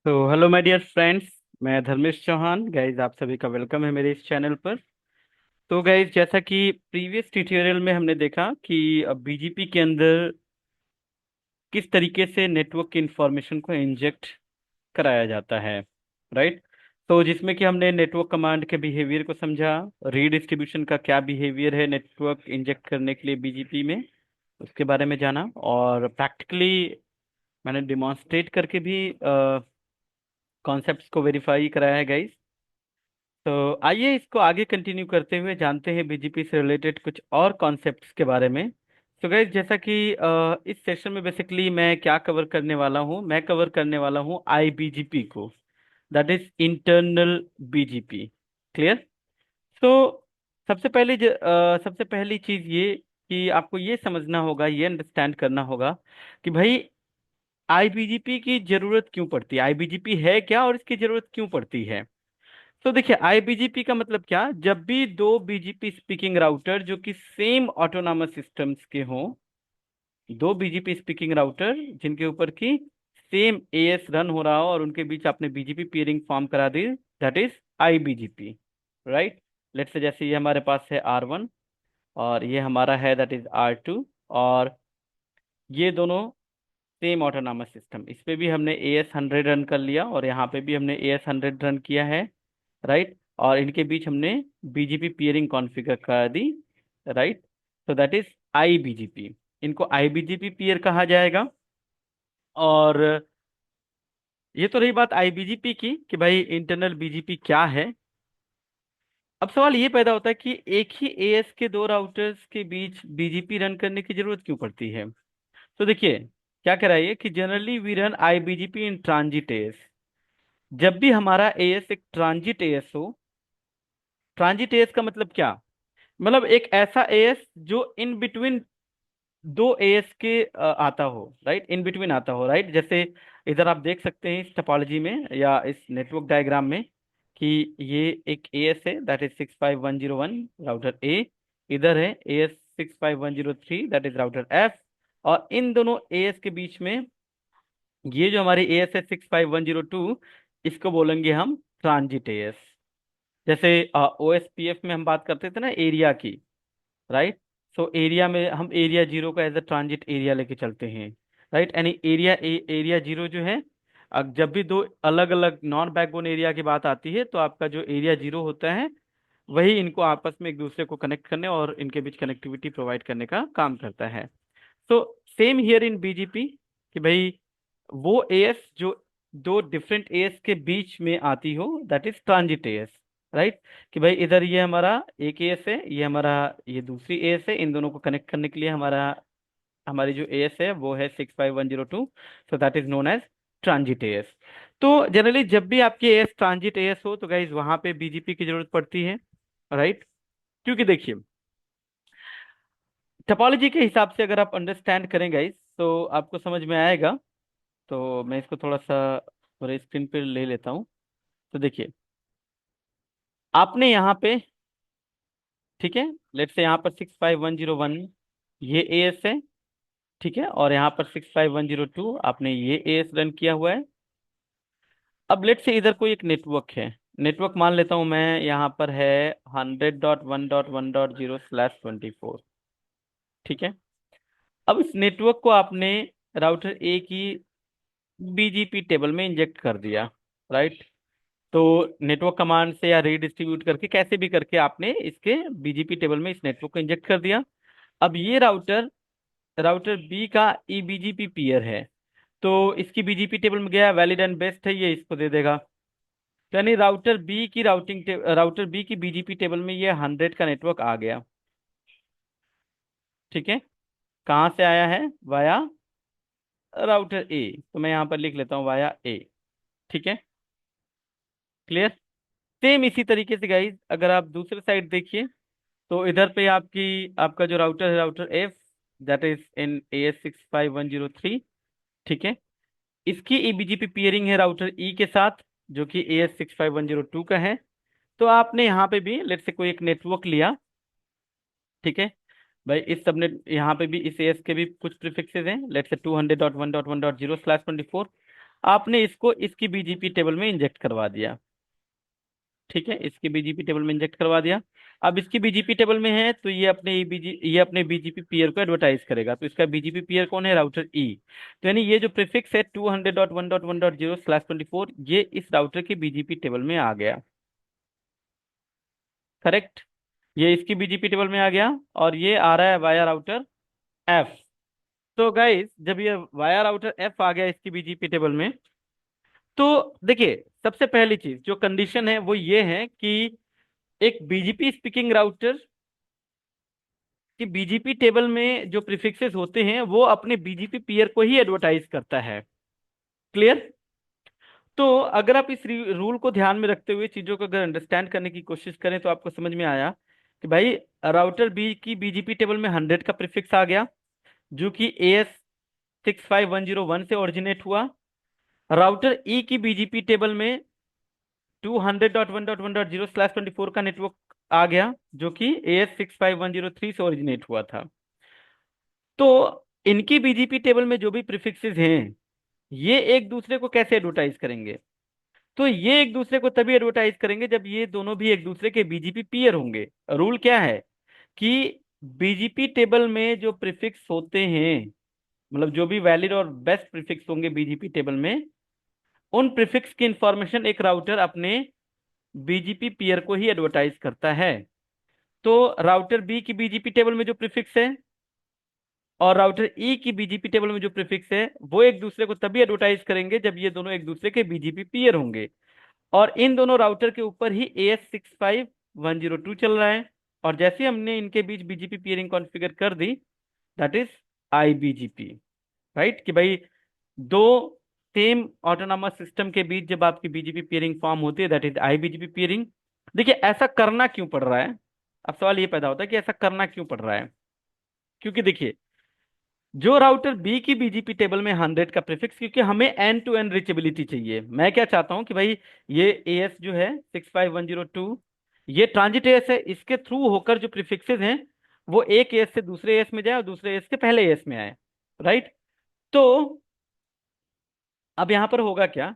तो hello my dear friends. मैं Dharmesh Chauhan. Guys आप सभी का वेलकम है मेरे इस चैनल पर। तो गाइज जैसा कि प्रीवियस ट्यूटोरियल में हमने देखा कि बीजीपी के अंदर किस तरीके से नेटवर्क की इंफॉर्मेशन को इंजेक्ट कराया जाता है, राइट। तो जिसमें कि हमने नेटवर्क कमांड के बिहेवियर को समझा, रीडिस्ट्रीब्यूशन का क्या बिहेवियर है नेटवर्क इंजेक्ट करने के लिए बीजीपी में, उसके बारे में जाना। और प्रैक्टिकली मैंने डिमॉन्स्ट्रेट करके भी कॉन्सेप्ट्स को वेरीफाई कराया है गाइज। तो आइए इसको आगे कंटिन्यू करते हुए जानते हैं बीजीपी से रिलेटेड कुछ और कॉन्सेप्ट्स के बारे में। तो गाइज जैसा कि इस सेशन में बेसिकली मैं क्या कवर करने वाला हूँ, मैं कवर करने वाला हूँ आईबीजीपी को, that is internal BGP. Clear. तो सबसे पहली चीज ये कि आपको ये समझना होगा, ये अंडरस्टैंड करना होगा कि भाई आईबीजीपी की जरूरत क्यों पड़ती है, आईबीजीपी है क्या और इसकी जरूरत क्यों पड़ती है। तो देखिए आईबीजीपी का मतलब क्या, जब भी दो बीजीपी स्पीकिंग राउटर जो कि सेम ऑटोनॉमस सिस्टम्स के हों, दो बीजीपी स्पीकिंग राउटर जिनके ऊपर की सेम एएस रन हो रहा हो और उनके बीच आपने बीजीपी पीयरिंग फॉर्म करा दी, that is IBGP, right. Let's say जैसे ये हमारे पास है R1 और ये हमारा है दैट इज R2, और ये दोनों सेम ऑटोनॉमस सिस्टम, इस पे भी हमने AS100 रन कर लिया और यहाँ पे भी हमने AS100 रन किया है, राइट। और इनके बीच हमने बीजीपी पियरिंग कॉन्फ़िगर कर दी, राइट। तो दैट इज आई बीजीपी, इनको आई बीजीपी पियर कहा जाएगा। और ये तो रही बात आई बीजीपी की कि भाई इंटरनल बीजीपी क्या है। अब सवाल ये पैदा होता है कि एक ही एएस के दो राउटर्स के बीच बीजीपी रन करने की जरूरत क्यों पड़ती है। तो देखिए क्या कह रहा है ये कि generally we run I BGP in transit AS. जब भी हमारा एएस एक ट्रांजिट एएस हो, ट्रांजिट एएस का मतलब क्या, मतलब एक ऐसा एएस जो इन बिटवीन दो एएस के आता हो, राइट, इन बिटवीन आता हो, राइट। जैसे इधर आप देख सकते हैं इस टोपोलॉजी में या इस नेटवर्क डायग्राम में कि ये एक एएस है दैट इज 65101 राउटर ए, इधर है as 65103 that is router F, और इन दोनों एएस के बीच में ये जो हमारी एएस है 65102, इसको बोलेंगे हम ट्रांजिट एएस। जैसे ओएसपीएफ में हम बात करते थे ना एरिया की, राइट। सो एरिया में हम एरिया जीरो का एज अ ट्रांजिट एरिया लेके चलते हैं, राइट। यानी एरिया जीरो जो है, जब भी दो अलग अलग नॉन बैकबोन एरिया की बात आती है तो आपका जो एरिया जीरो होता है वही इनको आपस में एक दूसरे को कनेक्ट करने और इनके बीच कनेक्टिविटी प्रोवाइड करने का काम करता है। तो सेम हियर इन बीजीपी कि भाई वो एएस जो दो डिफरेंट एएस के बीच में आती हो that is transit as, right. कि भाई इधर ये हमारा एक एएस है, ये हमारा ये दूसरी एएस है, इन दोनों को कनेक्ट करने के लिए हमारी जो एएस है वो है 65102, so that is known as transit AS. तो जनरली जब भी आपकी एएस ट्रांजिट एएस हो तो गाइज वहां पे बीजीपी की जरूरत पड़ती है, राइट। क्योंकि देखिए टोपोलॉजी के हिसाब से अगर आप अंडरस्टैंड करें गाइज तो आपको समझ में आएगा। तो मैं इसको थोड़ा सा पूरे स्क्रीन पे ले लेता हूँ। तो देखिए आपने यहाँ पे, ठीक है, लेट्स से यहाँ पर 65101 ये एएस है, ठीक है, और यहाँ पर 65102 आपने ये एएस रन किया हुआ है। अब लेट्स से इधर कोई एक नेटवर्क है, नेटवर्क मान लेता हूँ मैं, यहाँ पर है 100.1.1.0/24, ठीक है। अब इस नेटवर्क को आपने राउटर ए की बीजीपी टेबल में इंजेक्ट कर दिया, राइट। तो नेटवर्क कमांड से या रीडिस्ट्रीब्यूट करके कैसे भी करके आपने इसके बीजीपी टेबल में इस नेटवर्क को इंजेक्ट कर दिया। अब ये राउटर राउटर बी का ईबीजीपी पीयर है, तो इसकी बीजीपी टेबल में गया, वैलिड एंड बेस्ट है, ये इसको दे देगा। तो यानी राउटर बी की बीजीपी टेबल में ये 100 का नेटवर्क आ गया, ठीक है। कहाँ से आया है, वाया राउटर ए, तो मैं यहाँ पर लिख लेता हूँ वाया ए, ठीक है। क्लियर। सेम इसी तरीके से गाइज अगर आप दूसरे साइड देखिए तो इधर पे आपका जो राउटर है router F that is in AS65103, ठीक है। इसकी ईबीजीपी पियरिंग है राउटर ई के साथ जो कि AS65102 का है। तो आपने यहाँ पे भी लेट से कोई एक नेटवर्क लिया, ठीक है। भाई इस सबनेट यहाँ पे भी इस एएस के भी कुछ प्रीफिक्सेस हैं, लेट से 200.1.1.0/24, आपने इसको इसकी बीजीपी टेबल में इंजेक्ट करवा दिया। ठीक है, इसकी बीजीपी टेबल में इंजेक्ट करवा दिया। अब इसकी बीजीपी टेबल में है तो ये अपने बीजीपी पीयर को एडवर्टाइज करेगा। तो इसका बीजीपी पीयर कौन है? राउटर ई। तो यानी ये जो प्रीफिक्स है 200.1.1.0/24, ये इस राउटर की बीजीपी टेबल में आ गया। करेक्ट, ये इसकी बीजीपी टेबल में आ गया और ये आ रहा है वाया राउटर एफ। तो गाइस जब ये वाया राउटर एफ आ गया इसकी बीजीपी टेबल में, तो देखिए सबसे पहली चीज जो कंडीशन है वो ये है कि एक बीजीपी स्पीकिंग राउटर कि बीजीपी टेबल में जो प्रीफिक्सेस होते हैं वो अपने बीजीपी पीयर को ही एडवर्टाइज करता है। क्लियर? तो अगर आप इस रूल को ध्यान में रखते हुए चीजों को अगर अंडरस्टैंड करने की कोशिश करें तो आपको समझ में आया कि भाई राउटर बी की बीजीपी टेबल में 100 का प्रीफिक्स आ गया, जो कि AS65101 से ओरिजिनेट हुआ। राउटर ई की बीजीपी टेबल में 200.1.1.0/24 का नेटवर्क आ गया, जो कि AS65103 से ओरिजिनेट हुआ था। तो इनकी बीजीपी टेबल में जो भी प्रीफिक्सेस हैं ये एक दूसरे को कैसे एडवर्टाइज करेंगे? तो ये एक दूसरे को तभी एडवर्टाइज करेंगे जब ये दोनों भी एक दूसरे के बीजीपी पीयर होंगे। रूल क्या है कि बीजीपी टेबल में जो प्रीफिक्स होते हैं, मतलब जो भी वैलिड और बेस्ट प्रीफिक्स होंगे बीजीपी टेबल में, उन प्रीफिक्स की इंफॉर्मेशन एक राउटर अपने बीजीपी पीयर को ही एडवर्टाइज करता है। तो राउटर बी की बीजीपी टेबल में जो प्रीफिक्स है और राउटर ई की बीजीपी टेबल में जो प्रीफिक्स है वो एक दूसरे को तभी एडवर्टाइज करेंगे जब ये दोनों एक दूसरे के बीजीपी पीयर होंगे। और इन दोनों राउटर के ऊपर ही AS65102 चल रहा है। और जैसे हमने इनके बीच बीजीपी पीयरिंग कॉन्फ़िगर कर दी, दैट इज IBGP। राइट, कि भाई दो सेम ऑटोनॉमस सिस्टम के बीच जब आपकी बीजीपी पीयरिंग फॉर्म होती है, दैट इज IBGP पीयरिंग। देखिए ऐसा करना क्यों पड़ रहा है? अब सवाल ये पैदा होता है कि ऐसा करना क्यों पड़ रहा है। क्योंकि देखिए जो राउटर बी की बीजीपी टेबल में 100 का प्रीफिक्स, क्योंकि हमें एंड टू एंड रीचेबिलिटी चाहिए। मैं क्या चाहता हूं कि भाई ये एएस जो है 65102, ये ट्रांजिट एएस है, इसके थ्रू होकर जो प्रीफिक्सेस हैं वो एक एएस से दूसरे एएस में जाए और दूसरे एएस से पहले एएस में आए। राइट? तो अब यहां पर होगा क्या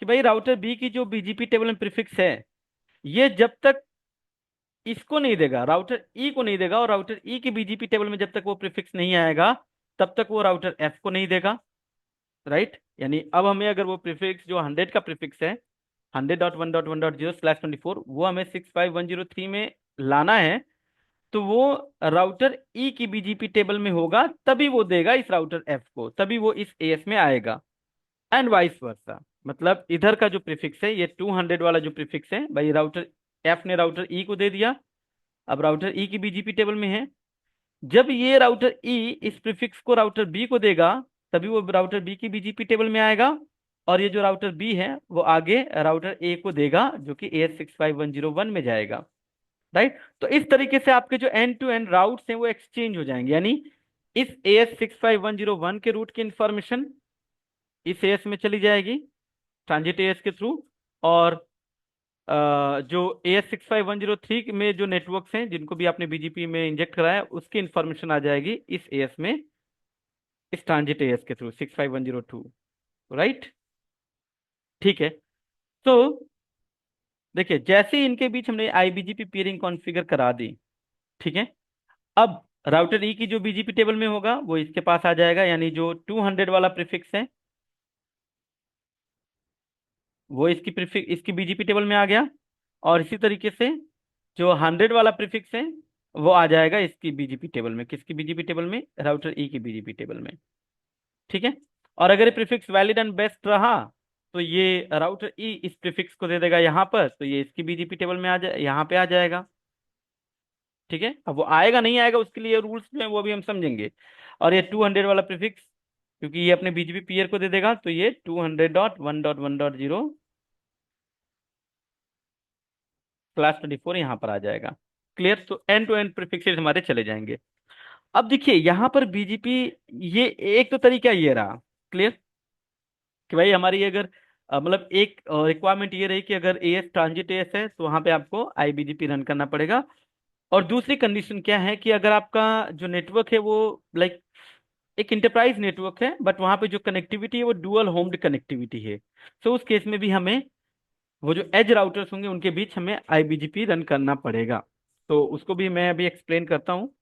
कि भाई राउटर बी की जो बीजीपी टेबल में प्रीफिक्स है ये जब तक इसको नहीं देगा, राउटर ई को नहीं देगा, और राउटर ई की बीजीपी टेबल में जब तक वो प्रीफिक्स नहीं आएगा तब तक वो राउटर एफ को नहीं देगा। राइट? यानी अब हमें अगर वो प्रीफिक्स जो 100 का प्रीफिक्स है 100.1.1.0/24 वो हमें 65103 में लाना है, तो वो राउटर ई की बीजीपी टेबल में होगा तभी वो देगा इस राउटर एफ को, तभी वो इस एएस में आएगा। एंड वाइस वर्सा, मतलब इधर का जो प्रीफिक्स है ये 200 वाला जो प्रीफिक्स है भाई राउटर एफ ने राउटर ई को दे दिया, अब राउटर ई की बीजीपी टेबल में है। जब ये राउटर ई इस प्रीफिक्स को राउटर बी को देगा तभी वो राउटर बी की बीजीपी टेबल में आएगा, और ये जो राउटर बी है वो आगे राउटर ए को देगा जो कि AS65101 में जाएगा। राइट? तो इस तरीके से आपके जो एंड टू एंड राउट्स हैं वो एक्सचेंज हो जाएंगे, यानी इस AS65101 के रूट की इंफॉर्मेशन इस एएस में चली जाएगी ट्रांजिट एएस के थ्रू, और जो AS65103 में जो नेटवर्क्स हैं जिनको भी आपने बीजीपी में इंजेक्ट कराया है उसकी इंफॉर्मेशन आ जाएगी इस एएस में, इस ट्रांजिट एएस के थ्रू 65102। राइट? ठीक है। तो देखिए जैसे ही इनके बीच हमने IBGP पीयरिंग कॉन्फ़िगर करा दी, ठीक है, अब राउटर ई की जो बीजीपी टेबल में होगा वो इसके पास आ जाएगा, यानी जो 200 वाला प्रीफिक्स है वो इसकी बीजीपी टेबल में आ गया, और इसी तरीके से जो 100 वाला प्रीफिक्स है वो आ जाएगा इसकी बीजीपी टेबल में। किसकी बीजीपी टेबल में? राउटर ई की बीजीपी टेबल में। ठीक है। और अगर ये प्रीफिक्स वैलिड एंड बेस्ट रहा तो ये राउटर ई इस प्रीफिक्स को दे देगा यहाँ पर, तो ये इसकी बीजीपी टेबल में आ जाए, यहाँ पे आ जाएगा। ठीक है, अब वो आएगा नहीं आएगा उसके लिए रूल्स जो है वो भी हम समझेंगे। और ये 200 वाला प्रीफिक्स क्योंकि ये अपने बीजीपी पीयर को दे देगा तो ये 200.1.1.0/24 यहाँ पर आ जाएगा। क्लियर? तो एंड टू एंड प्रीफिक्सेस हमारे चले जाएंगे। अब देखिए यहाँ पर बीजीपी, ये एक तो तरीका ये रहा। क्लियर? कि भाई हमारी अगर मतलब एक रिक्वायरमेंट ये रही कि अगर एएस ट्रांजिट एएस है तो वहां पे आपको IBGP रन करना पड़ेगा। और दूसरी कंडीशन क्या है कि अगर आपका जो नेटवर्क है वो लाइक एक इंटरप्राइज नेटवर्क है, बट वहां पे जो कनेक्टिविटी है वो डुअल होम्ड कनेक्टिविटी है। तो उस केस में भी हमें वो जो एज राउटर्स होंगे उनके बीच हमें आईबीजीपी रन करना पड़ेगा। तो उसको भी मैं अभी एक्सप्लेन करता हूँ।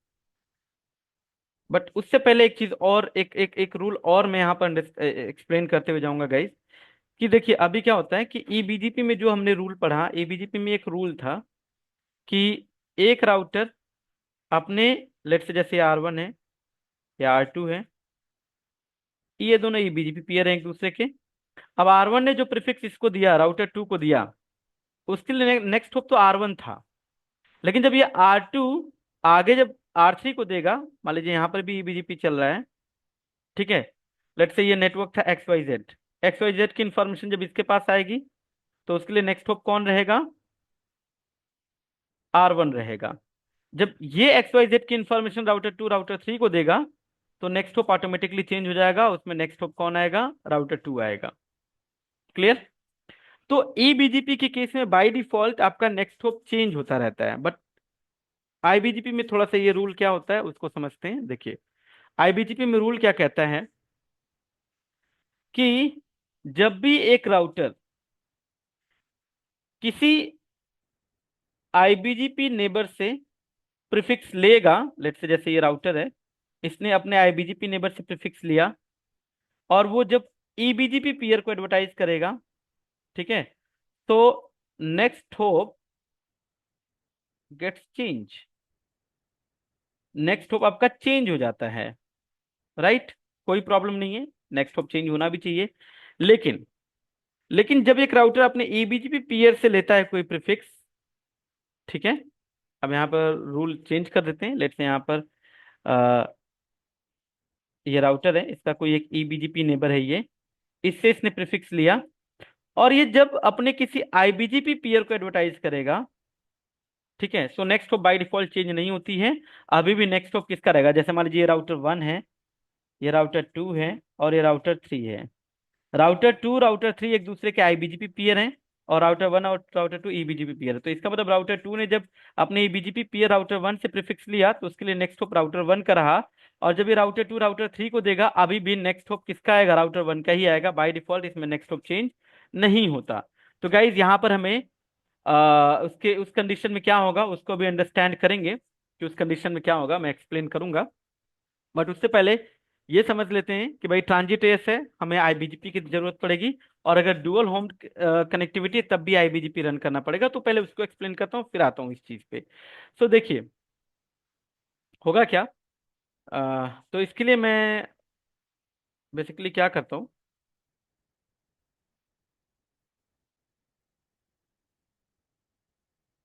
बट उससे पहले एक चीज और, एक एक एक रूल और मैं यहाँ पर एक्सप्लेन करते हुए जाऊंगा गाइस। कि देखिए अभी क्या होता है कि ईबीजीपी में जो हमने रूल पढ़ा, ईबीजीपी में एक रूल था कि एक राउटर अपने, लेट्स से जैसे R1 है या R2 है, ये दोनों ईबीजीपी पेयर हैं एक दूसरे के। अब R1 ने जो प्रीफिक्स इसको दिया, राउटर 2 को दिया, उसके लिए नेक्स्ट होप तो R1 था। लेकिन जब ये R2 आगे जब R3 को देगा, मान लीजिए यहाँ पर भी ईबीजीपी चल रहा है, ठीक है। लेट्स से ये नेटवर्क था XYZ, XYZ की इंफॉर्मेशन जब इसके पास आएगी तो उसके लिए नेक्स्ट होप कौन रहेगा? R1 रहेगा। जब ये XYZ की इंफॉर्मेशन राउटर 2 राउटर 3 को देगा तो नेक्स्ट होप ऑटोमेटिकली चेंज हो जाएगा, उसमें नेक्स्ट होप कौन आएगा? राउटर 2 आएगा। क्लियर? तो ईबीजीपी के केस में बाय डिफॉल्ट आपका नेक्स्ट होप चेंज होता रहता है, बट आईबीजीपी में थोड़ा सा ये रूल क्या होता है उसको समझते हैं। देखिए आईबीजीपी में रूल क्या कहता है कि जब भी एक राउटर किसी आईबीजीपी नेबर से प्रीफिक्स लेगा, लेट्स से जैसे ये राउटर है, इसने अपने आईबीजीपी नेबर से प्रीफिक्स लिया, और वो जब ईबीजीपी पीयर को एडवर्टाइज करेगा, ठीक है, तो next hop gets change, next hop आपका चेंज हो जाता है। राइट? कोई प्रॉब्लम नहीं है, नेक्स्ट होप चेंज होना भी चाहिए। लेकिन लेकिन जब एक राउटर अपने ईबीजीपी पीयर से लेता है कोई प्रीफिक्स, ठीक है, अब यहाँ पर रूल चेंज कर देते हैं। लेट्स से यहाँ पर ये राउटर है, इसका कोई एक ईबीजीपी नेबर है, ये इससे इसने प्रीफिक्स लिया, और ये जब अपने किसी आईबीजीपी पीयर को एडवर्टाइज करेगा, ठीक है, so next hop by default change नहीं होती है। अभी भी नेक्स्ट होप किसका रहेगा? जैसे मान लीजिए ये राउटर 1 है, ये राउटर 2 है, और ये राउटर 3 है। राउटर 2 राउटर 3 एक दूसरे के आईबीजीपी पीयर हैं, और राउटर 1 और राउटर 2 ईबीजीपी पीयर है। तो इसका मतलब राउटर 2 ने जब अपने ईबीजीपी पीयर राउटर 1 से प्रीफिक्स लिया तो उसके लिए नेक्स्ट होप राउटर 1 का रहा। और जब ये राउटर 2 राउटर 3 को देगा, अभी भी नेक्स्ट होप किसका आएगा? राउटर 1 का ही आएगा। बाय डिफॉल्ट इसमें नेक्स्ट होप चेंज नहीं होता। तो गाइज यहाँ पर हमें उसके उस कंडीशन में क्या होगा उसको भी अंडरस्टैंड करेंगे कि उस कंडीशन में क्या होगा, मैं एक्सप्लेन करूंगा। बट उससे पहले ये समझ लेते हैं कि भाई ट्रांजिट एस है, हमें आईबीजीपी की जरूरत पड़ेगी, और अगर डुअल होम कनेक्टिविटी है तब भी आईबीजीपी रन करना पड़ेगा। तो पहले उसको एक्सप्लेन करता हूँ फिर आता हूँ इस चीज पे। सो देखिए होगा क्या। तो इसके लिए मैं बेसिकली क्या करता हूँ,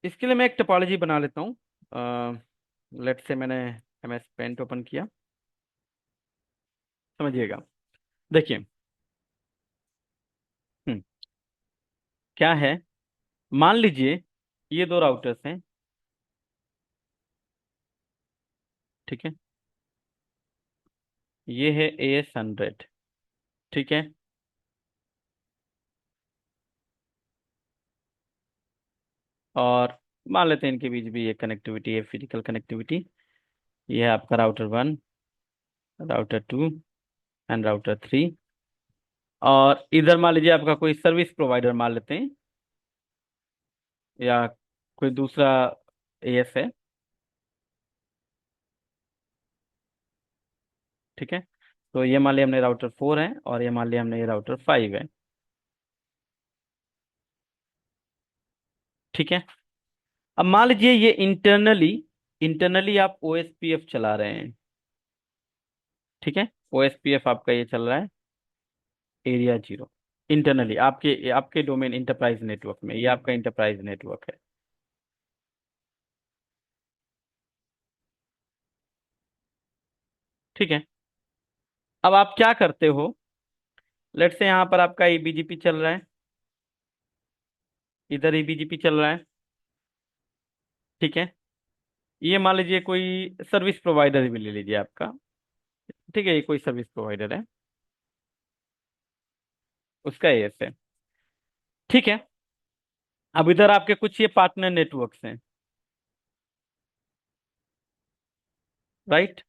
इसके लिए मैं एक टोपोलॉजी बना लेता हूँ। लेट्स से मैंने MS पेंट ओपन किया, समझिएगा। देखिए हम्म, क्या है, मान लीजिए ये दो राउटर्स हैं, ठीक है, ये है AS100, ठीक है, और मान लेते हैं इनके बीच भी ये कनेक्टिविटी है, फिजिकल कनेक्टिविटी। ये है आपका राउटर 1, राउटर 2 एंड राउटर 3। और इधर मान लीजिए आपका कोई सर्विस प्रोवाइडर मान लेते हैं, या कोई दूसरा AS है, ठीक है। तो ये मान लिया हमने राउटर 4 है, और ये मान लिया हमने ये राउटर 5 है, ठीक है। अब मान लीजिए ये इंटरनली इंटरनली आप OSPF चला रहे हैं, ठीक है, OSPF आपका ये चल रहा है, एरिया 0, इंटरनली आपके आपके डोमेन इंटरप्राइज नेटवर्क में, ये आपका इंटरप्राइज नेटवर्क है, ठीक है। अब आप क्या करते हो, लेट्स से यहाँ पर आपका ईबीजीपी चल रहा है, इधर ईबीजीपी चल रहा है, ठीक है। ये मान लीजिए कोई सर्विस प्रोवाइडर भी ले लीजिए आपका, ठीक है, ये कोई सर्विस प्रोवाइडर है, उसका एएस है, ठीक है। अब इधर आपके कुछ ये पार्टनर नेटवर्क्स हैं, राइट।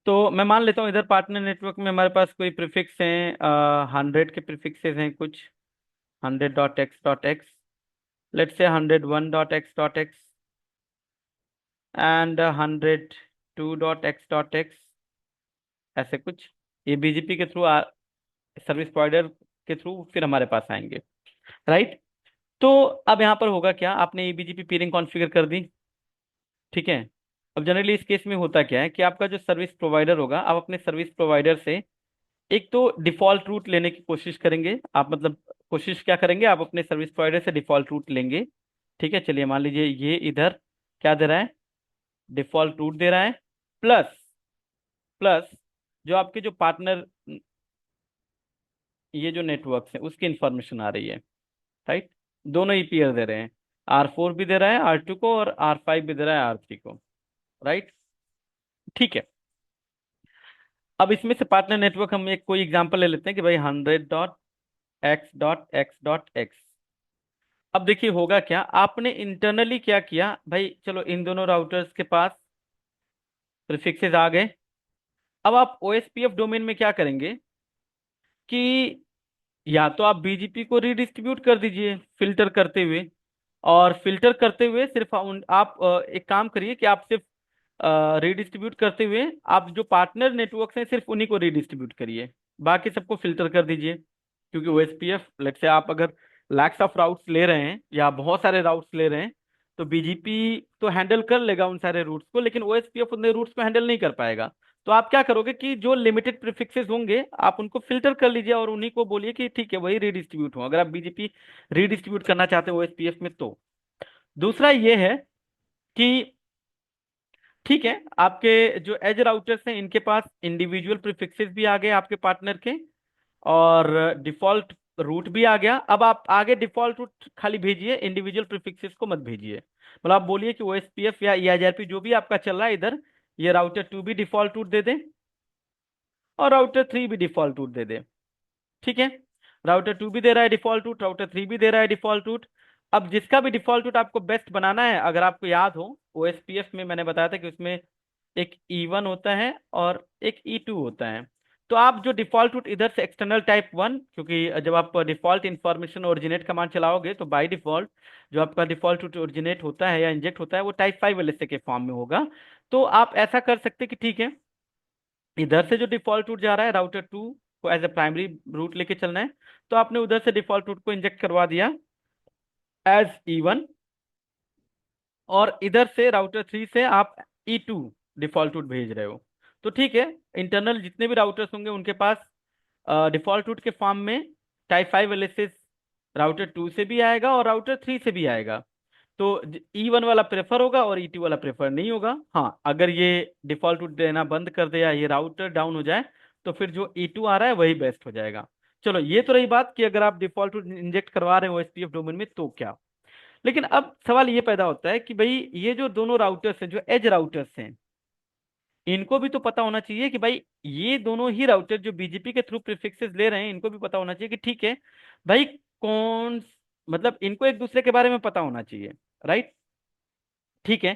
तो मैं मान लेता हूँ इधर पार्टनर नेटवर्क में हमारे पास कोई प्रीफिक्स हैं, 100 के प्रीफिक्सेस हैं कुछ, 100.x.x, let's say 101.x.x and 102.x.x, ऐसे कुछ। ये बीजीपी के थ्रू, सर्विस प्रोवाइडर के थ्रू फिर हमारे पास आएंगे, राइट। तो अब यहाँ पर होगा क्या, आपने ये बीजीपी पीरिंग कॉन्फ़िगर कर दी, ठीक है। अब जनरली इस केस में होता क्या है कि आपका जो सर्विस प्रोवाइडर होगा, आप अपने सर्विस प्रोवाइडर से एक तो डिफॉल्ट रूट लेने की कोशिश करेंगे आप, मतलब कोशिश क्या करेंगे, आप अपने सर्विस प्रोवाइडर से डिफॉल्ट रूट लेंगे, ठीक है। चलिए मान लीजिए ये इधर क्या दे रहा है, डिफॉल्ट रूट दे रहा है, प्लस प्लस जो आपके जो पार्टनर, ये जो नेटवर्क है उसकी इंफॉर्मेशन आ रही है, राइट। दोनों ही पेयर दे रहे हैं, R4 भी दे रहा है R2 को, और R5 भी दे रहा है R3 को, राइट। ठीक है। अब इसमें से पार्टनर नेटवर्क हम एक कोई एग्जांपल ले लेते हैं कि भाई 100.x.x.x। अब देखिए होगा क्या, आपने इंटरनली क्या किया भाई, चलो इन दोनों राउटर्स के पास प्रीफिक्सेस आ गए। अब आप ओएसपीएफ डोमेन में क्या करेंगे कि या तो आप बीजीपी को रीडिस्ट्रीब्यूट कर दीजिए फिल्टर करते हुए, और फिल्टर करते हुए सिर्फ आप एक काम करिए कि आप सिर्फ रीडिस्ट्रीब्यूट करते हुए आप जो पार्टनर नेटवर्क हैं सिर्फ उन्हीं को रीडिस्ट्रीब्यूट करिए, बाकी सबको फिल्टर कर दीजिए। क्योंकि ओएसपीएफ लेट से आप अगर लैक्स ऑफ राउट्स ले रहे हैं या बहुत सारे राउट्स ले रहे हैं, तो बीजीपी तो हैंडल कर लेगा उन सारे रूट्स को, लेकिन ओएसपीएफ उन रूट्स को हैंडल नहीं कर पाएगा। तो आप क्या करोगे कि जो लिमिटेड प्रीफिक्सेस होंगे आप उनको फिल्टर कर लीजिए और उन्हीं को बोलिए कि ठीक है वही रीडिस्ट्रीब्यूट हो, अगर आप बीजीपी रीडिस्ट्रीब्यूट करना चाहते हो ओएसपीएफ में तो। दूसरा ये है कि ठीक है, आपके जो एज राउटर्स हैं इनके पास इंडिविजुअल प्रीफिक्सेस भी आ गए आपके पार्टनर के, और डिफॉल्ट रूट भी आ गया। अब आप आगे डिफॉल्ट रूट खाली भेजिए, इंडिविजुअल प्रीफिक्सेस को मत भेजिए। मतलब आप बोलिए कि ओएसपीएफ या ईआईआरपी जो भी आपका चल रहा है इधर, ये राउटर 2 भी डिफॉल्ट रूट दे दे और राउटर 3 भी डिफॉल्ट रूट दे दे, ठीक है। राउटर 2 भी दे रहा है डिफॉल्ट रूट, राउटर 3 भी दे रहा है डिफॉल्ट रूट। अब जिसका भी डिफॉल्ट रूट आपको बेस्ट बनाना है, अगर आपको याद हो ओएसपीएफ में मैंने बताया था कि उसमें एक E1 होता है और एक E2 होता है। तो आप जो डिफॉल्ट रूट इधर से एक्सटर्नल टाइप 1, क्योंकि जब आप डिफॉल्ट इंफॉर्मेशन ओरिजिनेट कमांड चलाओगे तो बाय डिफॉल्ट जो आपका डिफॉल्ट रूट ओरिजिनेट होता है या इंजेक्ट होता है वो टाइप 5 एलएसए के फॉर्म में होगा। तो आप ऐसा कर सकते कि ठीक है, इधर से जो डिफॉल्ट रूट जा रहा है राउटर 2 को एज ए प्राइमरी रूट लेके चलना है, तो आपने उधर से डिफॉल्ट रूट को इंजेक्ट करवा दिया एज E1, और इधर से राउटर 3 से आप E2 डिफॉल्ट रूट भेज रहे हो। तो ठीक है, इंटरनल जितने भी राउटर्स होंगे उनके पास डिफॉल्ट रूट के फॉर्म में टाइप 5 एलएसएस राउटर 2 से भी आएगा और राउटर 3 से भी आएगा। तो E1 वाला प्रेफर होगा और E2 वाला प्रेफर नहीं होगा। हाँ, अगर ये डिफॉल्ट रूट देना बंद कर दे या ये राउटर डाउन हो जाए तो फिर जो E2 आ रहा है वही बेस्ट हो जाएगा। चलो ये तो रही बात कि अगर आप डिफॉल्ट रूट इंजेक्ट करवा रहे हो एसपीएफ डोमेन में तो क्या। लेकिन अब सवाल ये पैदा होता है कि भाई ये जो दोनों राउटर्स हैं, जो एज राउटर्स हैं, इनको भी तो पता होना चाहिए कि भाई ये दोनों ही राउटर जो बीजीपी के थ्रू प्रीफिक्सेस ले रहे हैं, इनको भी पता होना चाहिए कि ठीक है भाई कौन, मतलब इनको एक दूसरे के बारे में पता होना चाहिए, राइट। ठीक है।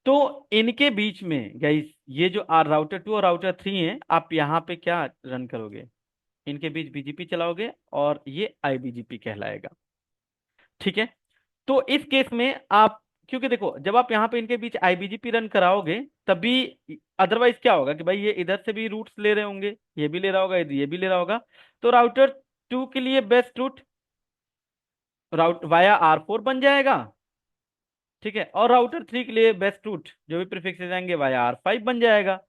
तो इनके बीच में गाइस ये जो आर राउटर 2 और राउटर 3 है, आप यहाँ पे क्या रन करोगे, इनके बीच बीजीपी चलाओगे और ये आईबीजीपी कहलाएगा, ठीक है। तो इस केस में आप, क्योंकि देखो जब आप यहाँ पे इनके बीच आईबीजीपी रन कराओगे तभी, अदरवाइज क्या होगा कि भाई ये इधर से भी रूट्स ले रहे होंगे, ये भी ले रहा होगा ये भी ले रहा होगा। तो राउटर 2 के लिए बेस्ट रूट राउट वाया R4 बन जाएगा, ठीक है। और राउटर 3 के लिए बेस्ट रूट जो भी प्रीफिक्सेस आएंगे वाया R5 बन जाएगा।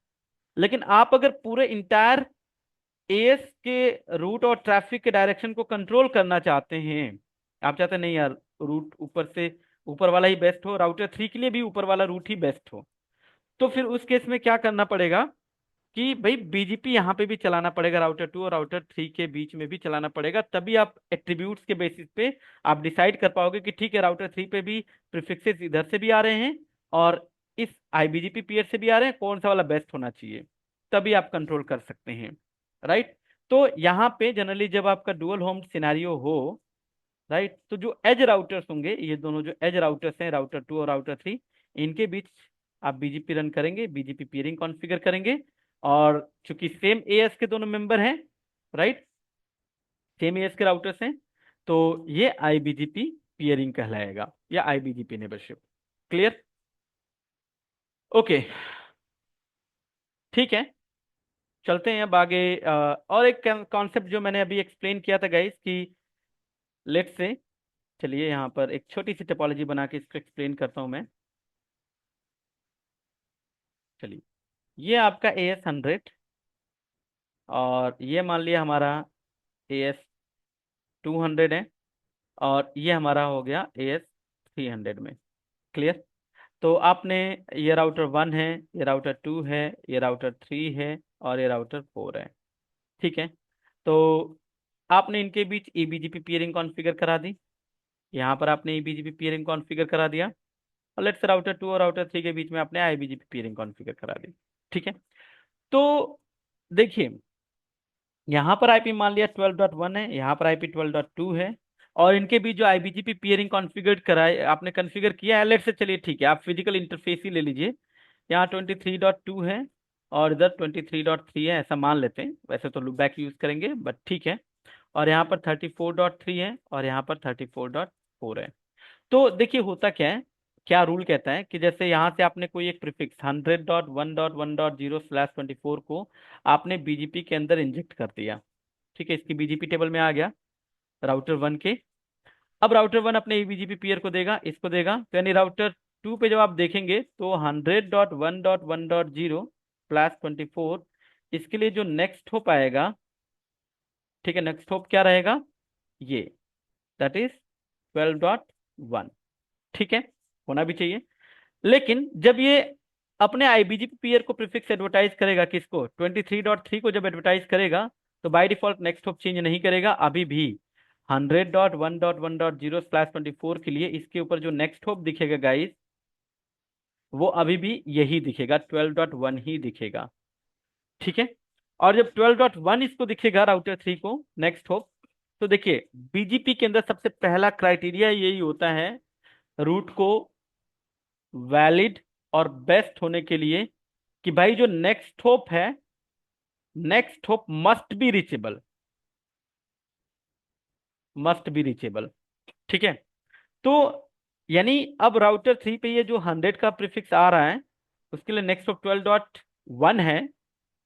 लेकिन आप अगर पूरे इंटायर एएस के रूट और ट्रैफिक के डायरेक्शन को कंट्रोल करना चाहते हैं, आप चाहते हैं नहीं यार रूट ऊपर से ऊपर वाला ही बेस्ट हो, राउटर 3 के लिए भी ऊपर वाला रूट ही बेस्ट हो, तो फिर उस केस में क्या करना पड़ेगा कि भाई बीजीपी यहाँ पे भी चलाना पड़ेगा, राउटर 2 और राउटर 3 के बीच में भी चलाना पड़ेगा, तभी आप एट्रीब्यूट्स के बेसिस पे आप डिसाइड कर पाओगे कि ठीक है राउटर 3 पे भी प्रीफिक्सेस इधर से भी आ रहे हैं और इस आईबीजीपी पीयर से भी आ रहे हैं, कौन सा वाला बेस्ट होना चाहिए, तभी आप कंट्रोल कर सकते हैं, राइट। तो यहाँ पे जनरली जब आपका डुअल होम सिनेरियो हो, राइट, तो जो एज राउटर्स होंगे, ये दोनों जो एज राउटर्स हैं राउटर 2 और राउटर 3, इनके बीच आप बीजीपी रन करेंगे, बीजीपी पीयरिंग कॉन्फ़िगर करेंगे, और चूंकि सेम एएस के दोनों मेंबर हैं, राइट, सेम एएस के राउटर्स हैं, तो ये आईबीजीपी पियरिंग कहलाएगा या आईबीजीपी नेबरशिप। क्लियर? ओके, ठीक है, चलते हैं अब आगे। और एक कॉन्सेप्ट जो मैंने अभी एक्सप्लेन किया था गाइस कि लेट से, चलिए यहाँ पर एक छोटी सी टोपोलॉजी बना के इसको एक्सप्लेन करता हूँ मैं। चलिए, ये आपका AS100 और ये मान लिया हमारा AS200 है, और ये हमारा हो गया AS300 में। क्लियर? तो आपने, ये राउटर 1 है, ये राउटर 2 है, ये राउटर 3 है, और ये राउटर 4 है। ठीक है, तो आपने इनके बीच ईबीजीपी पियरिंग कॉन्फ़िगर करा दी। यहाँ पर आपने ईबीजीपी पियरिंग कॉन्फ़िगर करा दिया, और लेट्स राउटर 2 और राउटर 3 के बीच में आपने आईबीजीपी पियरिंग कॉन्फ़िगर करा दी। ठीक है, तो देखिए, यहाँ पर आईपी मान लिया 12.1 है, यहाँ पर आईपी 12.2 है, और इनके बीच जो आईबीजीपी पियरिंग कॉन्फ़िगर कराए आपने, कॉन्फ़िगर किया है, लेट से, चलिए ठीक है, आप फिजिकल इंटरफेस ही ले लीजिए। यहाँ 23.2 है और इधर 23.3 है, ऐसा मान लेते हैं, वैसे तो लूप बैक यूज करेंगे बट ठीक है। और यहाँ पर 34.3 है और यहाँ पर 34.4 है। तो देखिए होता क्या है, क्या रूल कहता है कि जैसे यहाँ से आपने कोई एक प्रीफिक्स 100.1.1.0/24 को आपने बीजीपी के अंदर इंजेक्ट कर दिया। ठीक है, इसकी बीजीपी टेबल में आ गया राउटर 1 के। अब राउटर 1 अपने बीजीपी पीयर को देगा, इसको देगा, तो यानी राउटर 2 पे जब आप देखेंगे तो 100.1.1.0/24, इसके लिए जो नेक्स्ट होप आएगा, ठीक है, नेक्स्ट होप क्या रहेगा, ये, दैट इज 12.1। ठीक है, होना भी चाहिए। लेकिन जब ये अपने आईबीजीपी पीयर को प्रीफिक्स एडवर्टाइज करेगा, किसको, 23.3 को जब एडवर्टाइज करेगा, तो by default next hop change नहीं करेगा अभी भी। 100.1.1.0/24 के लिए इसके ऊपर जो नेक्स्ट होप दिखेगा गाइस, वो अभी भी यही दिखेगा, 12.1 ही दिखेगा। ठीक है, और जब 12.1 इसको दिखेगा राउटर 3 को नेक्स्ट होप, तो देखिए बीजीपी के अंदर सबसे पहला क्राइटेरिया यही होता है रूट को वैलिड और बेस्ट होने के लिए, कि भाई जो नेक्स्ट होप है, next hop must be reachable, must be reachable. ठीक है, तो यानी अब राउटर 3 पे ये जो 100 का प्रीफिक्स आ रहा है, उसके लिए नेक्स्ट होप 12.1 है,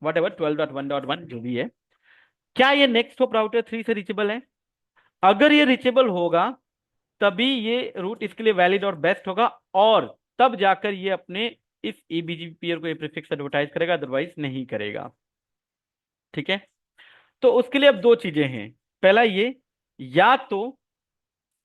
वट एवर 12.1.1 जो भी है, क्या ये नेक्स्ट होप राउटर 3 से रीचेबल है? अगर ये रीचेबल होगा तभी ये रूट इसके लिए वैलिड और बेस्ट होगा, और तब जाकर ये अपने इस ईबीजी पेयर को ये प्रीफिक्स एडवर्टाइज करेगा, अदरवाइज नहीं करेगा। ठीक है, तो उसके लिए अब दो चीजें हैं। पहला ये, या तो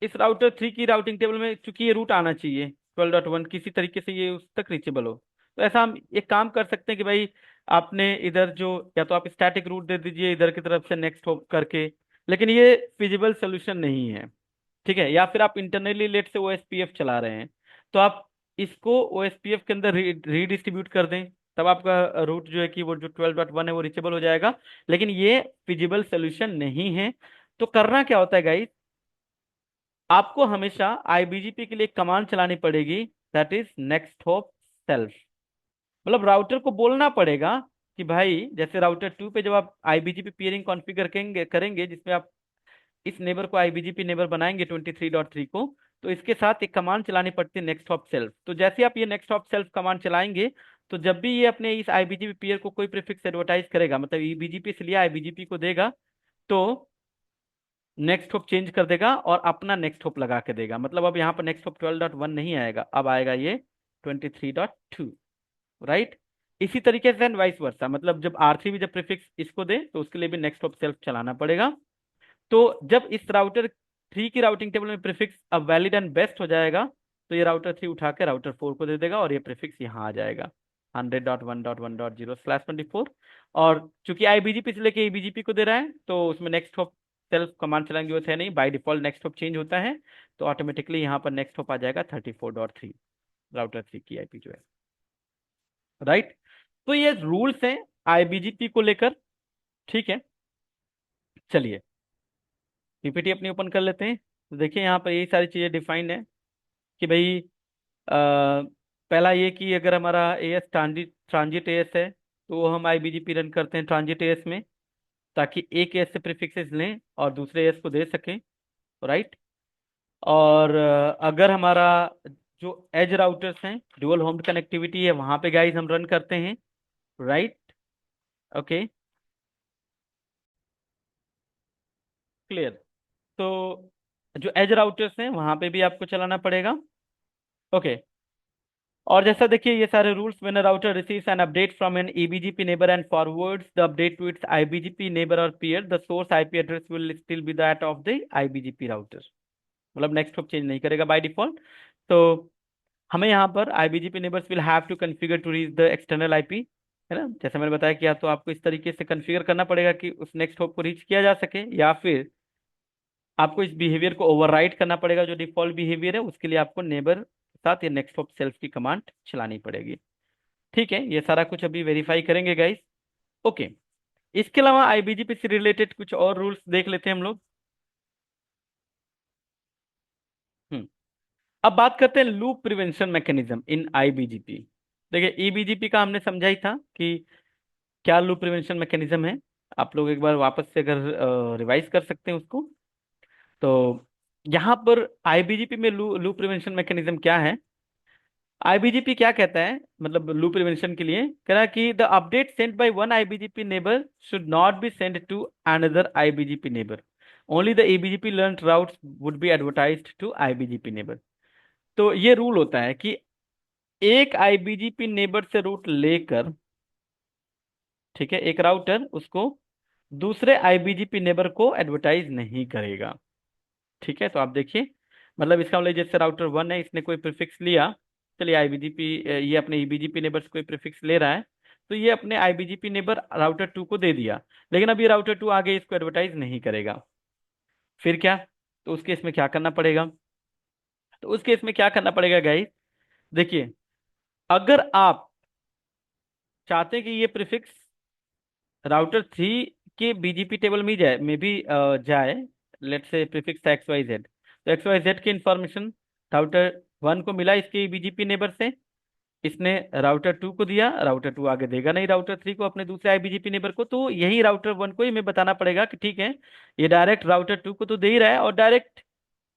इस राउटर 3 की राउटिंग टेबल में चूंकि ये रूट आना चाहिए 12.1, किसी तरीके से ये उस तक रीचेबल हो, तो ऐसा हम एक काम कर सकते हैं कि भाई आपने इधर जो, या तो आप स्टैटिक रूट दे दीजिए इधर की तरफ से नेक्स्ट होप करके, लेकिन ये फिजिबल सोल्यूशन नहीं है। ठीक है, या फिर आप इंटरनली लेट से ओएसपीएफ चला रहे हैं, तो आप इसको ओएसपीएफ के अंदर रीडिस्ट्रीब्यूट कर दें, तब आपका रूट जो है कि वो जो 12.1 है वो रीचेबल हो जाएगा। लेकिन ये फिजिबल सोल्यूशन नहीं है। तो करना क्या होता है गाइस, आपको हमेशा आईबीजीपी के लिए कमांड चलानी पड़ेगी, that is next hop self. मतलब राउटर को बोलना पड़ेगा कि भाई, जैसे राउटर 2 पे जब आप आईबीजीपी पियरिंग कॉन्फ़िगर करेंगे करेंगे जिसमें आप इस नेबर को आईबीजीपी नेबर बनाएंगे 23.3 को, तो इसके साथ एक कमांड चलानी पड़ती है नेक्स्ट हॉप सेल्फ। तो जैसे ही आप ये नेक्स्ट हॉप सेल्फ कमांड चलाएंगे, तो जब भी ये अपने इस आईबीजीपी पेयर को कोई प्रीफिक्स एडवर्टाइज करेगा, मतलब ईबीजीपी से लिया आईबीजीपी को देगा, तो नेक्स्ट होप चेंज कर देगा और अपना नेक्स्ट होप लगा के देगा। मतलब अब यहाँ पर नेक्स्ट होप 12.1 नहीं आएगा, अब आएगा ये 23.2, राइट। इसी तरीके से वाइस वर्सा, मतलब जब R3 भी जब प्रीफिक्स इसको दे, तो उसके लिए भी नेक्स्ट होप सेल्फ चलाना पड़ेगा। तो जब इस राउटर 3 की राउटिंग टेबल में प्रीफिक्स अब वैलिड एंड बेस्ट हो जाएगा, तो ये राउटर 3 उठा के राउटर 4 को दे देगा और ये प्रीफिक्स यहाँ आ जाएगा 100.1.1.0/24। और चूंकि आईबीजीपी से लेके ईबीजीपी को दे रहा है, तो उसमें नेक्स्ट होप सेल्फ कमांड चलाएंगे वो है नहीं, by default next hop change होता है, तो ऑटोमेटिकली यहाँ पर नेक्स्ट होप आ जाएगा 34.3, राउटर 3 की आईपी जो है, राइट। तो ये रूल्स हैं आईबीजीपी को लेकर। ठीक है, चलिए पीपीटी अपनी ओपन कर लेते हैं। तो देखिए यहाँ पर यही सारी चीज़ें डिफाइंड है कि भाई पहला ये कि अगर हमारा एएस ट्रांजिट ट्रांजिट एएस है, तो वो हम आईबीजीपी रन करते हैं ट्रांजिट एएस में, ताकि एक एएस से प्रीफिक्सेस लें और दूसरे एएस को दे सकें। राइट। और अगर हमारा जो एज राउटर्स हैं, डुअल होम कनेक्टिविटी है, वहां पे गाइस हम रन करते हैं। राइट। ओके। क्लियर। तो जो एज राउटर्स हैं वहां पे भी आपको चलाना पड़ेगा। ओके। और जैसा देखिए ये सारे rules, when a router receives an update from an EBGP neighbour and forwards the update to its IBGP neighbour और peer, the source IP address will still be that of the IBGP router. मतलब next hop change नहीं करेगा by default. तो हमें यहाँ पर IBGP neighbours will have to configure to reach the external IP, है ना। जैसे मैंने बताया कि या तो आपको इस तरीके से कॉन्फ़िगर करना पड़ेगा कि उस नेक्स्ट हॉप को रीच किया जा सके, या फिर आपको इस बिहेवियर को ओवरराइड करना पड़ेगा, जो डिफॉल्ट बिहेवियर है उसके लिए आपको नेबर के साथ ये नेक्स्ट हॉप सेल्फ की कमांड चलानी पड़ेगी। ठीक है, ये सारा कुछ अभी वेरीफाई करेंगे गाइस। ओके। इसके अलावा आईबीजीपी से रिलेटेड कुछ और रूल्स देख लेते हैं हम लोग। हम्म। अब बात करते हैं लूप प्रिवेंशन मैकेनिज्म इन आईबीजीपी। देखिए ईबीजीपी का हमने समझा ही था कि क्या लूप प्रिवेंशन मैकेनिज्म है। आप लोग एक बार वापस से अगर रिवाइज कर सकते हैं उसको। तो यहाँ पर आईबीजीपी में लूप प्रिवेंशन मैकेनिज्म क्या है। आईबीजीपी क्या कहता है, मतलब लूप प्रिवेंशन के लिए कह रहा है कि the update sent by one IBGP neighbour should not be sent to another IBGP neighbour. Only the EBGP learn routes would be advertised to IBGP neighbour. तो ये रूल होता है कि एक आईबीजीपी नेबर से रूट लेकर, ठीक है, एक राउटर उसको दूसरे आईबीजीपी नेबर को एडवर्टाइज नहीं करेगा। ठीक है, तो आप देखिए, मतलब इसका मतलब जैसे राउटर वन है, इसने कोई प्रीफिक्स लिया, चलिए आईबीजीपी, ये अपने ईबीजीपी नेबर से कोई प्रीफिक्स ले रहा है, तो ये अपने आईबीजीपी नेबर राउटर टू को दे दिया, लेकिन अब ये राउटर टू आगे इसको एडवर्टाइज नहीं करेगा। फिर क्या? तो उस केस में क्या करना पड़ेगा? तो उस केस में क्या करना पड़ेगा गाइस? देखिए, अगर आप चाहते हैं कि ये प्रीफिक्स राउटर थ्री के बीजीपी टेबल में जाए, में भी जाए, लेट्स से प्रीफिक्स था एक्स वाई जेड, तो एक्स वाई जेड की इंफॉर्मेशन राउटर वन को मिला इसके बीजीपी नेबर से, इसने राउटर टू को दिया, राउटर टू आगे देगा नहीं राउटर थ्री को, अपने दूसरे आईबीजीपी नेबर को, तो यही राउटर वन को ही हमें बताना पड़ेगा कि ठीक है, ये डायरेक्ट राउटर टू को तो दे ही रहा है और डायरेक्ट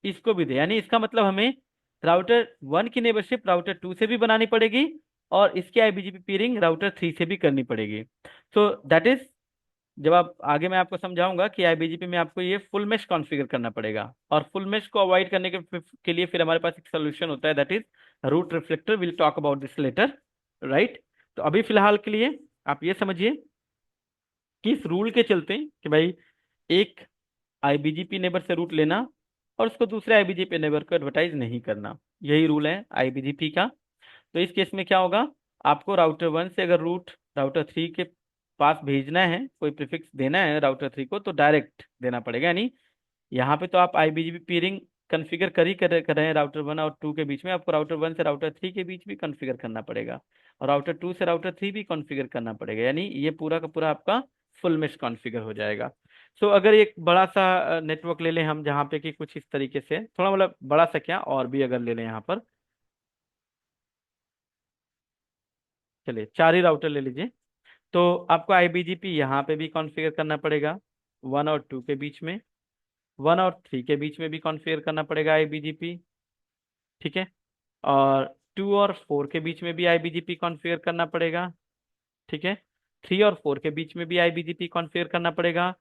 इसको भी दे, यानी इसका मतलब हमें राउटर वन की नेबरशिप राउटर टू से भी बनानी पड़ेगी और इसके आईबीजीपी पीरिंग राउटर थ्री से भी करनी पड़ेगी। सो दैट इज, जब आप आगे मैं आपको समझाऊंगा कि आईबीजीपी में आपको ये फुल मेश कॉन्फ़िगर करना पड़ेगा, और फुल मेश को अवॉइड करने के लिए फिर हमारे पास एक सोल्यूशन होता है, that is route reflector. Will talk about this later. Right. तो अभी फिलहाल के लिए आप ये समझिए कि इस रूल के चलते कि भाई एक आईबीजीपी नेबर से रूट लेना और उसको दूसरे आईबीजीपी नेबर को एडवर्टाइज नहीं करना, यही रूल है आईबीजीपी का। तो इस केस में क्या होगा, आपको राउटर वन से अगर रूट राउटर थ्री के पास भेजना है, कोई प्रीफिक्स देना है राउटर थ्री को, तो डायरेक्ट देना पड़ेगा। यानी यहाँ पे तो आप आईबीजीपी पीरिंग कॉन्फ़िगर कर रहे हैं राउटर वन और टू के बीच में, आपको राउटर वन से राउटर थ्री के बीच भी कॉन्फ़िगर करना पड़ेगा, और राउटर टू से राउटर थ्री भी कॉन्फ़िगर करना पड़ेगा, यानी ये पूरा का पूरा आपका फुल मेश कॉन्फ़िगर हो जाएगा। सो अगर एक बड़ा सा नेटवर्क ले लें हम, जहाँ पे कि कुछ इस तरीके से, थोड़ा मतलब बड़ा सा क्या, और भी अगर ले लें यहाँ पर, चलिए चार ही राउटर ले लीजिए, तो आपको आईबीजीपी यहाँ पे भी कॉन्फ़िगर करना पड़ेगा, वन और टू के बीच में, वन और थ्री के बीच में भी कॉन्फ़िगर करना पड़ेगा आईबीजीपी। ठीक है। और टू और फोर के बीच में भी आईबीजीपी कॉन्फ़िगर करना पड़ेगा। ठीक है। थ्री और फोर के बीच में भी आईबीजीपी कॉन्फ़िगर करना पड़ेगा,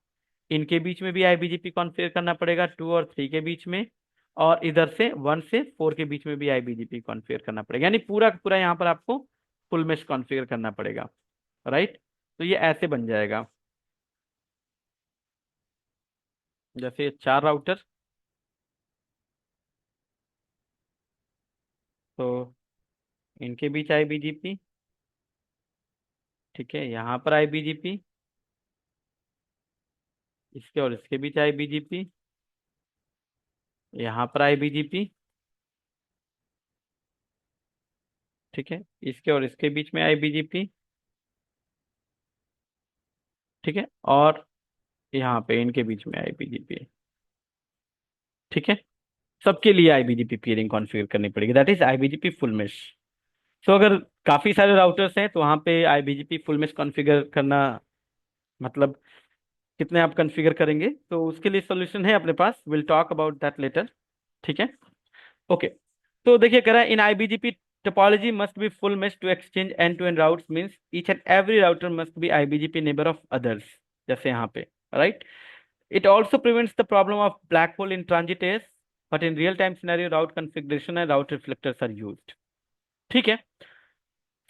इनके बीच में भी आईबीजीपी कॉन्फ़िगर करना पड़ेगा, टू और थ्री के बीच में, और इधर से वन से फोर के बीच में भी आईबीजीपी कॉन्फ़िगर करना पड़ेगा, यानी पूरा का पूरा यहाँ पर आपको फुल मेश कॉन्फ़िगर करना पड़ेगा। राइट। तो ये ऐसे बन जाएगा, जैसे चार राउटर, तो इनके बीच आईबीजीपी, ठीक है, यहाँ पर आईबीजीपी, इसके और इसके बीच आईबीजीपी, यहाँ पर आईबीजीपी, ठीक है, इसके और इसके बीच में आईबीजीपी, ठीक है, और यहाँ पे इनके बीच में आईबीजीपी। ठीक है, सबके लिए आईबीजीपी पीयरिंग कॉन्फ़िगर करनी पड़ेगी, दैट इज आईबीजीपी फुल मेश। सो अगर काफी सारे राउटर्स हैं, तो वहाँ पे आईबीजीपी फुल मेश कॉन्फ़िगर करना, मतलब कितने आप कॉन्फ़िगर करेंगे, तो उसके लिए सॉल्यूशन है अपने पास, will talk about that later. ठीक है। ओके। तो देखिए कह रहा है in IBGP topology must be full mesh to exchange end to end routes, means each and every router must be IBGP neighbour of others, जैसे यहाँ पे, right. It also prevents the problem of black hole in transit S, but in real time scenario route configuration and route reflectors are used. ठीक है।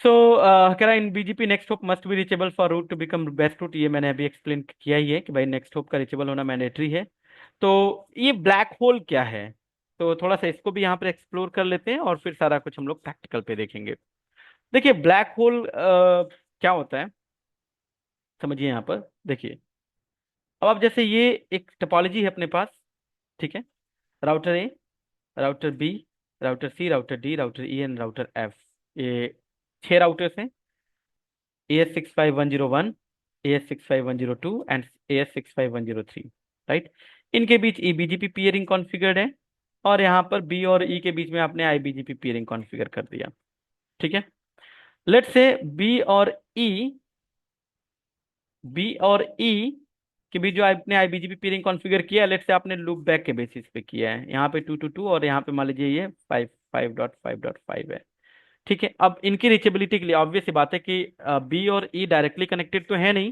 So कह रहा है in BGP next hop must be reachable for route to become best route, ये मैंने अभी explain किया ही है कि भाई नेक्स्ट होप का रीचेबल होना मैंडेटरी है। तो ये ब्लैक होल क्या है, तो थोड़ा सा इसको भी यहाँ पर एक्सप्लोर कर लेते हैं और फिर सारा कुछ हम लोग प्रैक्टिकल पे देखेंगे। देखिए ब्लैक होल क्या होता है, समझिए यहाँ पर देखिए। अब आप जैसे ये एक टोपोलॉजी है अपने पास, ठीक है। Router A, router B, router C, router D, router E and router F, ये 6 राउटर्स हैं। AS65101, AS65102 and AS65103, right. इनके बीच ई बीजीपी पियरिंग कॉन्फ़िगर्ड है, और यहाँ पर बी और ई के बीच में आपने आईबीजीपी पियरिंग कॉन्फ़िगर कर दिया। ठीक है। लेट्स से बी और ई के बीच जो आपने आईबीजीपी पियरिंग कॉन्फ़िगर किया है, लेट्स से आपने लूप बैक के बेसिस पे किया है, यहाँ पे 2 to 2 और यहाँ पे मान लीजिए ये 5.5.5 है। ठीक है। अब इनकी रीचेबिलिटी के लिए ऑब्वियस सी बात है कि बी और ई डायरेक्टली कनेक्टेड तो है नहीं,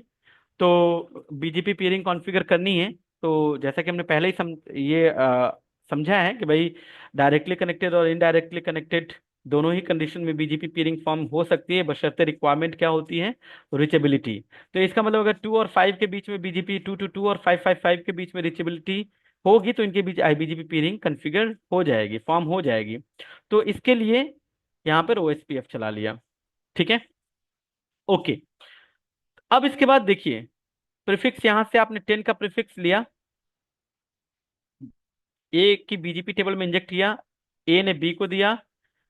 तो बीजीपी पीयरिंग कॉन्फ़िगर करनी है। तो जैसा कि हमने पहले ही समझा है कि भाई डायरेक्टली कनेक्टेड और इनडायरेक्टली कनेक्टेड दोनों ही कंडीशन में बीजीपी पीयरिंग फॉर्म हो सकती है, बशर्ते रिक्वायरमेंट क्या होती है, रीचेबिलिटी। तो इसका मतलब अगर 2 और 5 के बीच में बीजीपी, 2 to 2 और 555 के बीच में रीचेबिलिटी होगी, तो इनके बीच आईबीजीपी पीयरिंग कन्फिगर हो जाएगी, फॉर्म हो जाएगी। तो इसके लिए यहाँ पर ओएसपीएफ चला लिया। ठीक है। ओके। अब इसके बाद देखिए, प्रीफिक्स यहां से आपने 10 का प्रीफिक्स लिया, ए की बीजीपी टेबल में इंजेक्ट किया, ए ने बी को दिया,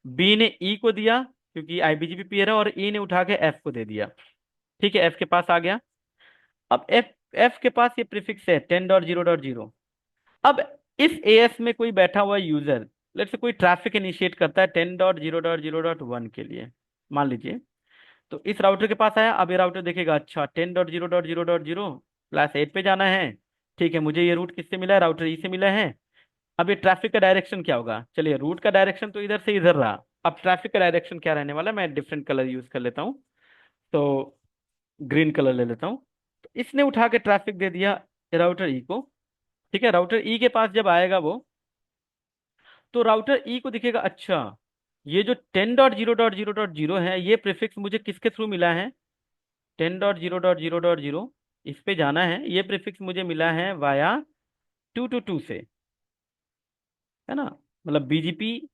बी ने ई को दिया क्योंकि आईबीजीपी पेयर है, और ई ने उठा के एफ को दे दिया। ठीक है, एफ के पास आ गया। अब एफ एफ के पास ये प्रीफिक्स है 10.0.0। अब इस एएस में कोई बैठा हुआ यूजर, लेट्स से कोई ट्रैफिक इनिशिएट करता है 10.0.0.1 के लिए, मान लीजिए। तो इस राउटर के पास आया, अब ये राउटर देखेगा अच्छा 10.0.0.0 +8 पे जाना है। ठीक है, मुझे ये रूट किससे मिला है, राउटर ई से मिला है। अब ये ट्रैफिक का डायरेक्शन क्या होगा, चलिए रूट का डायरेक्शन तो इधर से इधर रहा, अब ट्रैफिक का डायरेक्शन क्या रहने वाला है, मैं डिफरेंट कलर यूज कर लेता हूँ। तो ग्रीन कलर ले लेता हूँ। तो इसने उठा के ट्रैफिक दे दिया राउटर ई को। ठीक है, राउटर ई के पास जब आएगा वो, तो राउटर ई को दिखेगा अच्छा ये जो 10.0.0.0 है, ये प्रीफिक्स मुझे किसके थ्रू मिला है, 10.0.0.0, इस पे जाना है, ये प्रीफिक्स मुझे मिला है वाया 2 to 2 से, है ना। मतलब बीजीपी,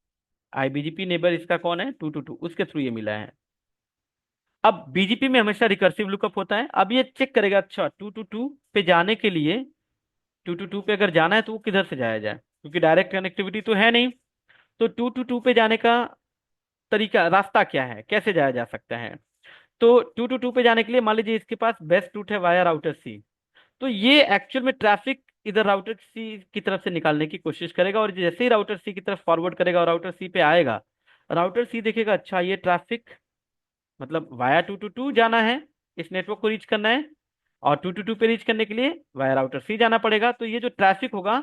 आईबीजीपी नेबर इसका कौन है, 2 to 2, उसके थ्रू ये मिला है। अब बीजीपी में हमेशा रिकर्सिव लुकअप होता है, अब ये चेक करेगा अच्छा 2 to 2 पे जाने के लिए, 2 to 2 पे अगर जाना है तो वो किधर से जाया जाए, क्योंकि डायरेक्ट कनेक्टिविटी तो है नहीं। तो 2 to 2 पे जाने का तरीका, रास्ता क्या है, कैसे जाया जा सकता है। तो 2 to 2 पे जाने के लिए मान लीजिए इसके पास बेस्ट रूट है वाया राउटर सी। तो ये एक्चुअल में ट्रैफिक इधर राउटर सी की तरफ से निकालने की कोशिश करेगा, और जैसे ही राउटर सी की तरफ फॉरवर्ड करेगा और राउटर सी पे आएगा, राउटर सी देखेगा अच्छा ये ट्रैफिक, मतलब वाया 2 to 2 जाना है, इस नेटवर्क को रीच करना है, और 2 to 2 पे रीच करने के लिए वाया राउटर सी जाना पड़ेगा। तो ये जो ट्रैफिक होगा,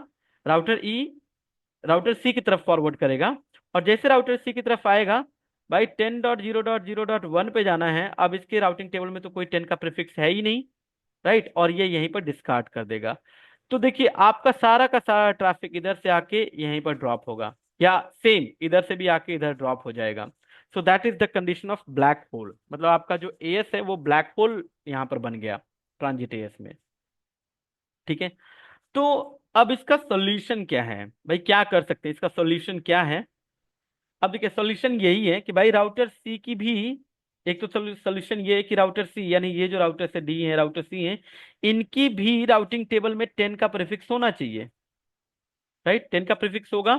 राउटर ई राउटर सी की तरफ फॉरवर्ड करेगा, और जैसे राउटर सी की तरफ आएगा, भाई 10.0.0.1 पे जाना है, अब इसके राउटिंग टेबल में तो कोई 10 का प्रीफिक्स है ही नहीं, राइट, और ये यहीं पर डिस्कार्ड कर देगा। तो देखिए आपका सारा का सारा ट्रैफिक इधर से आके यहीं पर ड्रॉप होगा, या सेम इधर से भी आके इधर ड्रॉप हो जाएगा। सो that is the condition of black whole, मतलब आपका जो एएस है वो ब्लैक होल यहाँ पर बन गया ट्रांजिट एएस में। ठीक है। तो अब इसका सॉल्यूशन क्या है, भाई क्या कर सकते हैं, इसका सॉल्यूशन क्या है। अब देखिए सॉल्यूशन यही है कि भाई राउटर सी की भी, एक तो सॉल्यूशन ये है कि राउटर सी यानी ये जो राउटर से डी है राउटर सी है, इनकी भी राउटिंग टेबल में 10 का प्रीफिक्स होना चाहिए, राइट। 10 का प्रीफिक्स होगा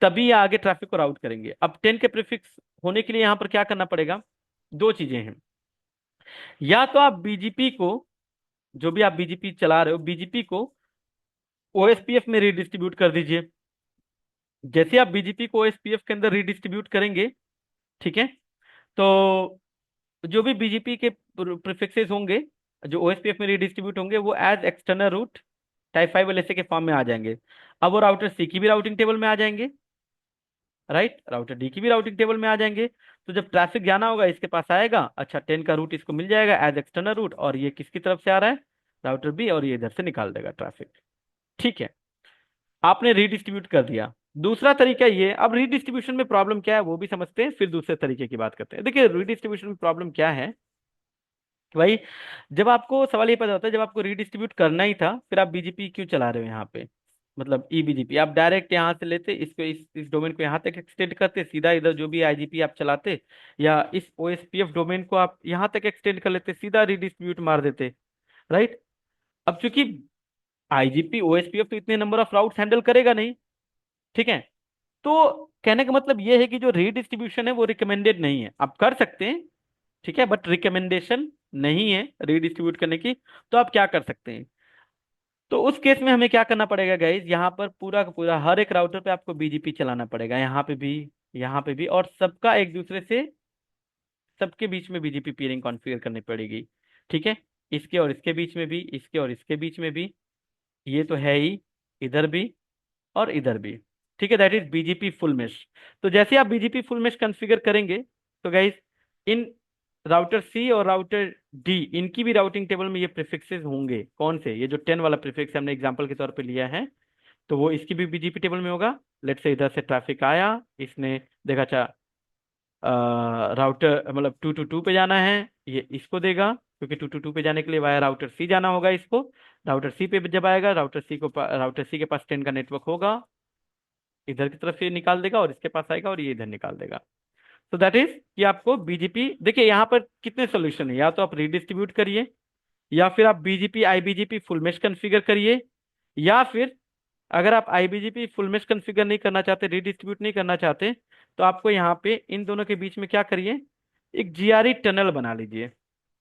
तभी ये आगे ट्रैफिक को राउट करेंगे। अब 10 के प्रीफिक्स होने के लिए यहाँ पर क्या करना पड़ेगा, दो चीजें हैं। या तो आप बीजीपी को, जो भी आप बीजीपी चला रहे हो, बीजीपी को ओएसपीएफ में रीडिस्ट्रीब्यूट कर दीजिए। जैसे आप बीजीपी को ओएसपीएफ के अंदर रीडिस्ट्रीब्यूट करेंगे, ठीक है, तो जो भी बीजीपी के प्रीफिक्सेस होंगे जो ओएसपीएफ में रीडिस्ट्रीब्यूट होंगे वो as external route type 5 LSA के फॉर्म में आ जाएंगे। अब वो राउटर सी की भी राउटिंग टेबल में आ जाएंगे, राइट, राउटर डी की भी राउटिंग टेबल में आ जाएंगे। तो जब ट्रैफिक जाना होगा इसके पास आएगा, अच्छा 10 का रूट इसको मिल जाएगा एज एक्सटर्नल रूट, और ये किसकी तरफ से आ रहा है, राउटर बी, और ये इधर से निकाल देगा ट्रैफिक। ठीक है, आपने रीडिस्ट्रीब्यूट कर दिया। दूसरा तरीका ये, अब रीडिस्ट्रीब्यूशन में प्रॉब्लम क्या है वो भी समझते हैं, फिर दूसरे तरीके की बात करते हैं। देखिए रीडिस्ट्रीब्यूशन में प्रॉब्लम क्या है कि भाई, जब आपको सवाल ये पता होता है, जब आपको रीडिस्ट्रीब्यूट करना ही था फिर आप बीजीपी क्यों चला रहे हो यहाँ पे, मतलब ई बीजीपी आप डायरेक्ट यहाँ से लेते, इसको इस डोमेन को यहाँ तक एक्सटेंड करते, सीधा इधर जो भी आईजीपी आप चलाते, या इस ओएसपीएफ डोमेन को आप यहाँ तक एक्सटेंड कर लेते, सीधा रीडिस्ट्रीब्यूट मार देते, राइट। अब चूंकि आईजीपी ओएसपीएफ तो इतने नंबर ऑफ राउट्स हैंडल करेगा नहीं, ठीक है। तो कहने का मतलब ये है कि जो रीडिस्ट्रीब्यूशन है वो रिकमेंडेड नहीं है, आप कर सकते हैं, ठीक है, बट रिकमेंडेशन नहीं है रीडिस्ट्रीब्यूट करने की। तो आप क्या कर सकते हैं, तो उस केस में हमें क्या करना पड़ेगा गाइज, यहाँ पर पूरा का पूरा हर एक राउटर पे आपको बीजीपी चलाना पड़ेगा, यहाँ पे भी, यहाँ पे भी, और सबका एक दूसरे से, सबके बीच में बीजीपी पीयरिंग कॉन्फ़िगर करनी पड़ेगी, ठीक है। इसके और इसके बीच में भी, इसके और इसके बीच में भी, ये तो है ही, इधर भी और इधर भी, ठीक है, that is BGP full mesh. तो जैसे आप बीजीपी फुल मेश कॉन्फ़िगर करेंगे, तो गाइज इन राउटर सी और राउटर डी, इनकी भी राउटिंग टेबल में ये प्रीफिक्सेस होंगे, कौन से, ये जो 10 वाला प्रीफिक्स हमने एग्जांपल के तौर पे लिया है, तो वो इसकी भी बीजीपी टेबल में होगा। लेट्स से इधर से ट्रैफिक आया, इसने देखा, अच्छा राउटर मतलब 222 पे जाना है, ये इसको देगा, क्योंकि 222 पे जाने के लिए वाया राउटर सी जाना होगा इसको। राउटर सी पे जब आएगा, राउटर सी के पास 10 का नेटवर्क होगा, इधर की तरफ ये निकाल देगा और इसके पास आएगा और ये इधर निकाल देगा। तो दैट इज कि आपको बीजीपी, देखिए यहाँ पर कितने सोल्यूशन है, या तो आप रीडिस्ट्रीब्यूट करिए, या फिर आप बीजीपी आईबीजीपी फुल मेश कॉन्फ़िगर करिए, या फिर अगर आप आईबीजीपी फुल मेश कॉन्फ़िगर नहीं करना चाहते, रीडिस्ट्रीब्यूट नहीं करना चाहते, तो आपको यहाँ पे इन दोनों के बीच में क्या करिए, एक जीआरई टनल बना लीजिए,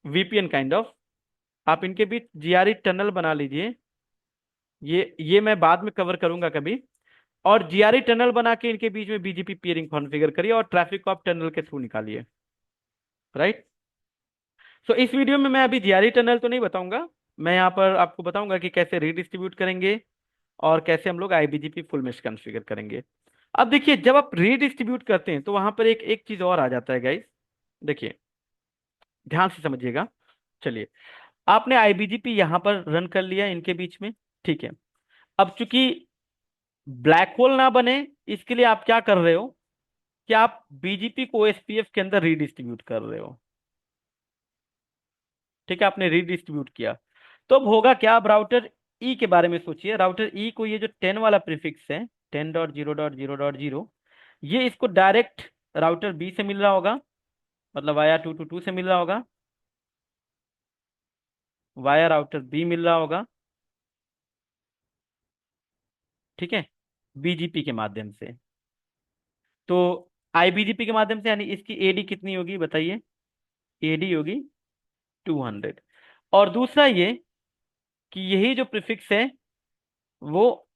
वीपीएन काइंड ऑफ, आप इनके बीच जीआरई टनल बना लीजिए। ये मैं बाद में कवर करूंगा कभी। और जीआरई टनल बना के इनके बीच में बीजीपी पीयरिंग कॉन्फ़िगर करिए और ट्रैफिक को आप टनल के थ्रू निकालिए, राइट। सो इस वीडियो में मैं अभी जीआरई टनल तो नहीं बताऊंगा, मैं यहाँ पर आपको बताऊंगा कि कैसे रीडिस्ट्रीब्यूट करेंगे और कैसे हम लोग आईबीजीपी फुल मेश कॉन्फ़िगर करेंगे। अब देखिए जब आप रीडिस्ट्रीब्यूट करते हैं तो वहां पर एक एक चीज और आ जाता है गाइस, देखिए ध्यान से समझिएगा। चलिए, आपने आईबीजीपी यहां पर रन कर लिया इनके बीच में, ठीक है। अब चूंकि ब्लैक होल ना बने, इसके लिए आप क्या कर रहे हो कि आप बीजीपी को ओएसपीएफ के अंदर रीडिस्ट्रीब्यूट कर रहे हो, ठीक है, आपने रीडिस्ट्रीब्यूट किया। तो अब होगा क्या, अब राउटर ई के बारे में सोचिए, राउटर ई को ये जो 10 वाला प्रीफिक्स है, 10.0.0.0, ये इसको डायरेक्ट राउटर बी से मिल रहा होगा, मतलब वाया 222 से मिल रहा होगा, वाया राउटर बी मिल रहा होगा, ठीक है, बीजीपी के माध्यम से। तो आईबीजीपी के माध्यम से, यानी इसकी एडी कितनी होगी बताइए, एडी होगी 200। और दूसरा ये कि यही जो प्रीफिक्स है वो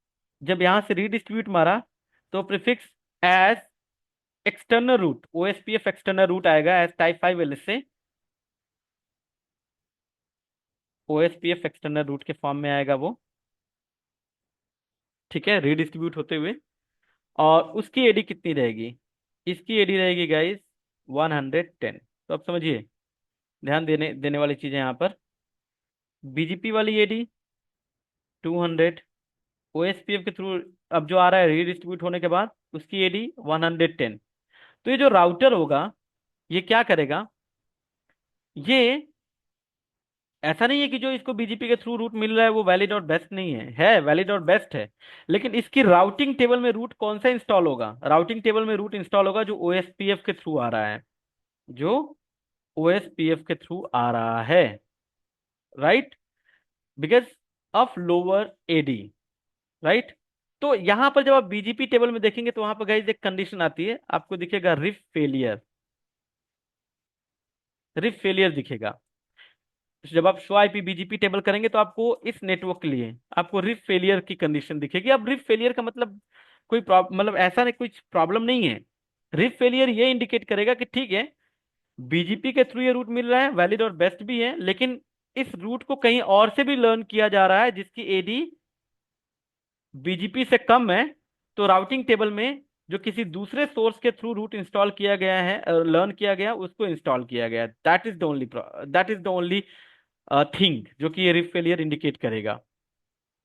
जब यहां से रीडिस्ट्रीब्यूट मारा, तो prefix as external route, OSPF external route आएगा एज टाइप 5 एल से, ओएसपीएफ एक्सटर्नल रूट के फॉर्म में आएगा वो, ठीक है, रीडिस्ट्रीब्यूट होते हुए। और उसकी एडी कितनी रहेगी, इसकी एडी रहेगी गाइस 110। तो अब समझिए, ध्यान देने देने वाली चीजें यहाँ पर, बीजीपी वाली एडी 200, ओएसपीएफ के थ्रू अब जो आ रहा है रीडिस्ट्रीब्यूट होने के बाद उसकी एडी 110। तो ये जो राउटर होगा ये क्या करेगा, ये ऐसा नहीं है कि जो इसको बीजीपी के थ्रू रूट मिल रहा है वो वैलिड और बेस्ट नहीं है, वैलिड और बेस्ट है, लेकिन इसकी राउटिंग टेबल में रूट कौन सा इंस्टॉल होगा, राउटिंग टेबल में रूट इंस्टॉल होगा जो ओएसपीएफ के थ्रू आ रहा है, जो ओएसपीएफ के थ्रू आ रहा है, right, because of lower AD, right. तो यहां पर जब आप बीजीपी टेबल में देखेंगे तो वहां पर गाइस एक कंडीशन आती है, आपको दिखेगा रिफ फेलियर, रिफ फेलियर दिखेगा। जब आप शो आईपी बीजीपी टेबल करेंगे तो आपको इस नेटवर्क के लिए आपको रिफ फेलियर की कंडीशन दिखेगी। अब रिफ फेलियर का मतलब मतलब ऐसा नहीं, कुछ प्रॉब्लम नहीं है। रिफ फेलियर ये इंडिकेट करेगा कि ठीक है, बीजीपी के थ्रू ये रूट मिल रहा है, वैलिड और बेस्ट भी है, लेकिन इस रूट को कहीं और से भी लर्न किया जा रहा है जिसकी एडी बीजीपी से कम है। तो राउटिंग टेबल में जो किसी दूसरे सोर्स के थ्रू रूट इंस्टॉल किया गया है, लर्न किया गया, उसको इंस्टॉल किया गया है। That is the only thing जो कि ये रिफ फेलियर इंडिकेट करेगा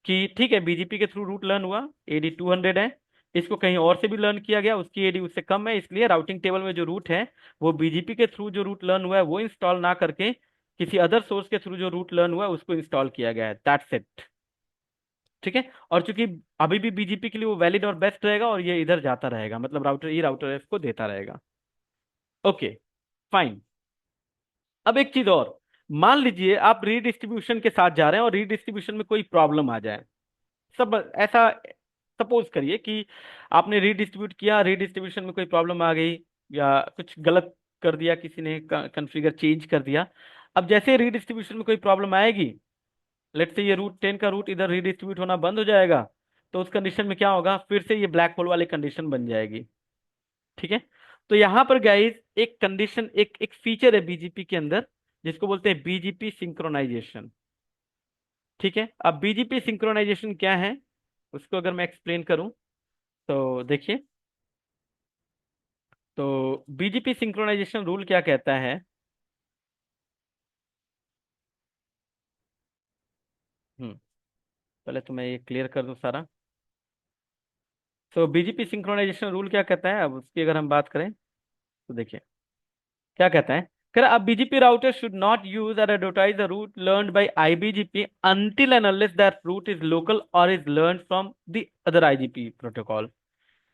कि ठीक है, बीजीपी के थ्रू रूट लर्न हुआ, एडी 200 है, इसको कहीं और से भी लर्न किया गया, उसकी एडी उससे कम है, इसलिए राउटिंग टेबल में जो रूट है वो बीजीपी के थ्रू जो रूट लर्न हुआ है वो इंस्टॉल ना करके किसी अदर सोर्स के थ्रू जो रूट लर्न हुआ है उसको इंस्टॉल किया गया है। That's it. ठीक है। और चूंकि अभी भी बीजीपी के लिए वो वैलिड और बेस्ट रहेगा और ये इधर जाता रहेगा, मतलब राउटर ई राउटर एफ को देता रहेगा। Okay, fine. अब एक चीज और, मान लीजिए आप रीडिस्ट्रीब्यूशन के साथ जा रहे हैं और रीडिस्ट्रीब्यूशन में कोई प्रॉब्लम आ जाए। सब ऐसा सपोज करिए कि आपने रीडिस्ट्रीब्यूट किया, रीडिस्ट्रीब्यूशन में कोई प्रॉब्लम आ गई या कुछ गलत कर दिया, किसी ने कॉन्फ़िगर चेंज कर दिया। अब जैसे रीडिस्ट्रीब्यूशन में कोई प्रॉब्लम आएगी, लेट्स से ये रूट 10 का रूट इधर रीडिस्ट्रीब्यूट होना बंद हो जाएगा, तो उस कंडीशन में क्या होगा, फिर से ये ब्लैक होल वाली कंडीशन बन जाएगी। ठीक है। तो यहाँ पर गाइस एक कंडीशन, एक एक फीचर है बीजीपी के अंदर जिसको बोलते हैं बीजीपी सिंक्रोनाइजेशन। ठीक है। अब बीजीपी सिंक्रोनाइजेशन क्या है उसको अगर मैं एक्सप्लेन करूं तो देखिए, तो बीजीपी सिंक्रोनाइजेशन रूल क्या कहता है। हम्म पहले तो मैं ये क्लियर कर दूं सारा। तो बीजीपी सिंक्रोनाइजेशन रूल क्या कहता है, अब उसकी अगर हम बात करें तो देखिए क्या कहता है। कह रहा, अब BGP router should not use or advertise the route learned by IBGP until and unless that route is local or is learned from the other IGP protocol.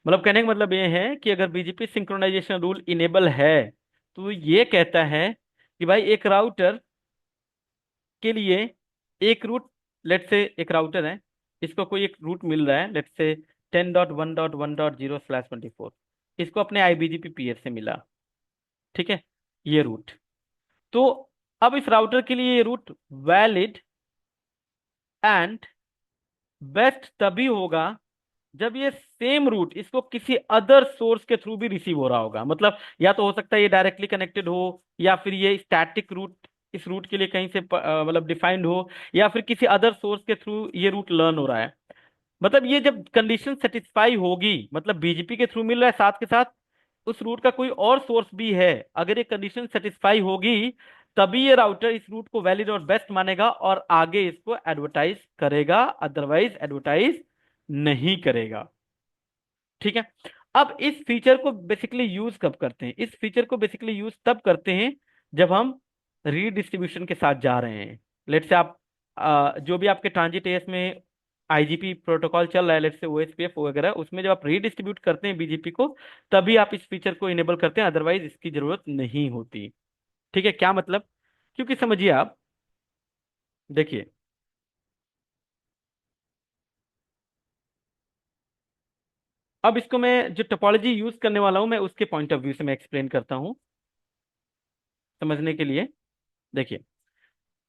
मतलब कहने का मतलब ये है कि अगर बीजीपी सिंक्रोनाइजेशन रूल इनेबल है तो ये कहता है कि भाई एक राउटर के लिए एक रूट, लेट से एक राउटर है, इसको कोई एक रूट मिल रहा है, लेट से 10.1.1.0/24, इसको अपने आईबीजीपी पीएस से मिला। ठीक है, ये रूट। तो अब इस राउटर के लिए ये रूट वैलिड एंड बेस्ट तभी होगा जब ये सेम रूट इसको किसी अदर सोर्स के थ्रू भी रिसीव हो रहा होगा। मतलब या तो हो सकता है ये डायरेक्टली कनेक्टेड हो, या फिर ये स्टैटिक रूट इस रूट के लिए कहीं से मतलब डिफाइंड हो, या फिर किसी अदर सोर्स के थ्रू ये रूट लर्न हो रहा है। मतलब ये जब कंडीशन सेटिस्फाई होगी, मतलब बीजीपी के थ्रू मिल रहा है, साथ के साथ उस रूट का कोई और सोर्स भी है, अगर ये कंडीशन सेटिस्फाई होगी तभी ये राउटर इस रूट को वैलिड और बेस्ट मानेगा और आगे इसको एडवर्टाइज करेगा, अदरवाइज एडवर्टाइज नहीं करेगा। ठीक है। अब इस फीचर को बेसिकली यूज कब करते हैं, इस फीचर को बेसिकली यूज तब करते हैं जब हम रीडिस्ट्रीब्यूशन के साथ जा रहे हैं। लेट से आप जो भी आपके ट्रांजिट एएस में आईजीपी प्रोटोकॉल चल रहा है, लेट से ओएसपीएफ वगैरह, उसमें जब आप रीडिस्ट्रीब्यूट करते हैं बीजीपी को, तभी आप इस फीचर को इनेबल करते हैं, अदरवाइज इसकी जरूरत नहीं होती। ठीक है, क्या मतलब, क्योंकि समझिए आप, देखिए, अब इसको मैं जो टोपोलॉजी यूज करने वाला हूं मैं उसके पॉइंट ऑफ व्यू से मैं एक्सप्लेन करता हूं समझने के लिए। देखिए,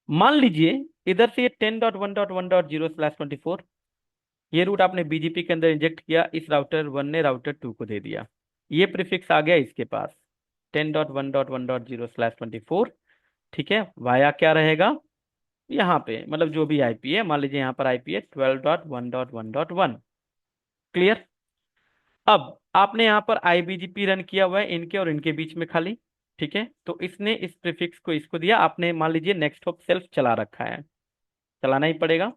मान लीजिए इधर से ये 10.1.1.0/24, ये रूट आपने बीजीपी के अंदर इंजेक्ट किया, इस राउटर वन ने राउटर टू को दे दिया, ये प्रीफिक्स आ गया इसके पास 10.1.1.0/24। ठीक है, वाया क्या रहेगा यहाँ पे, मतलब जो भी आईपी है, मान लीजिए यहाँ पर आईपी है 12.1.1.1। क्लियर। अब आपने यहाँ पर आईबीजीपी रन किया हुआ है इनके और इनके बीच में खाली। ठीक है, तो इसने इस प्रीफिक्स को इसको दिया, आपने मान लीजिए नेक्स्ट होप सेल्फ चला रखा है, चलाना ही पड़ेगा,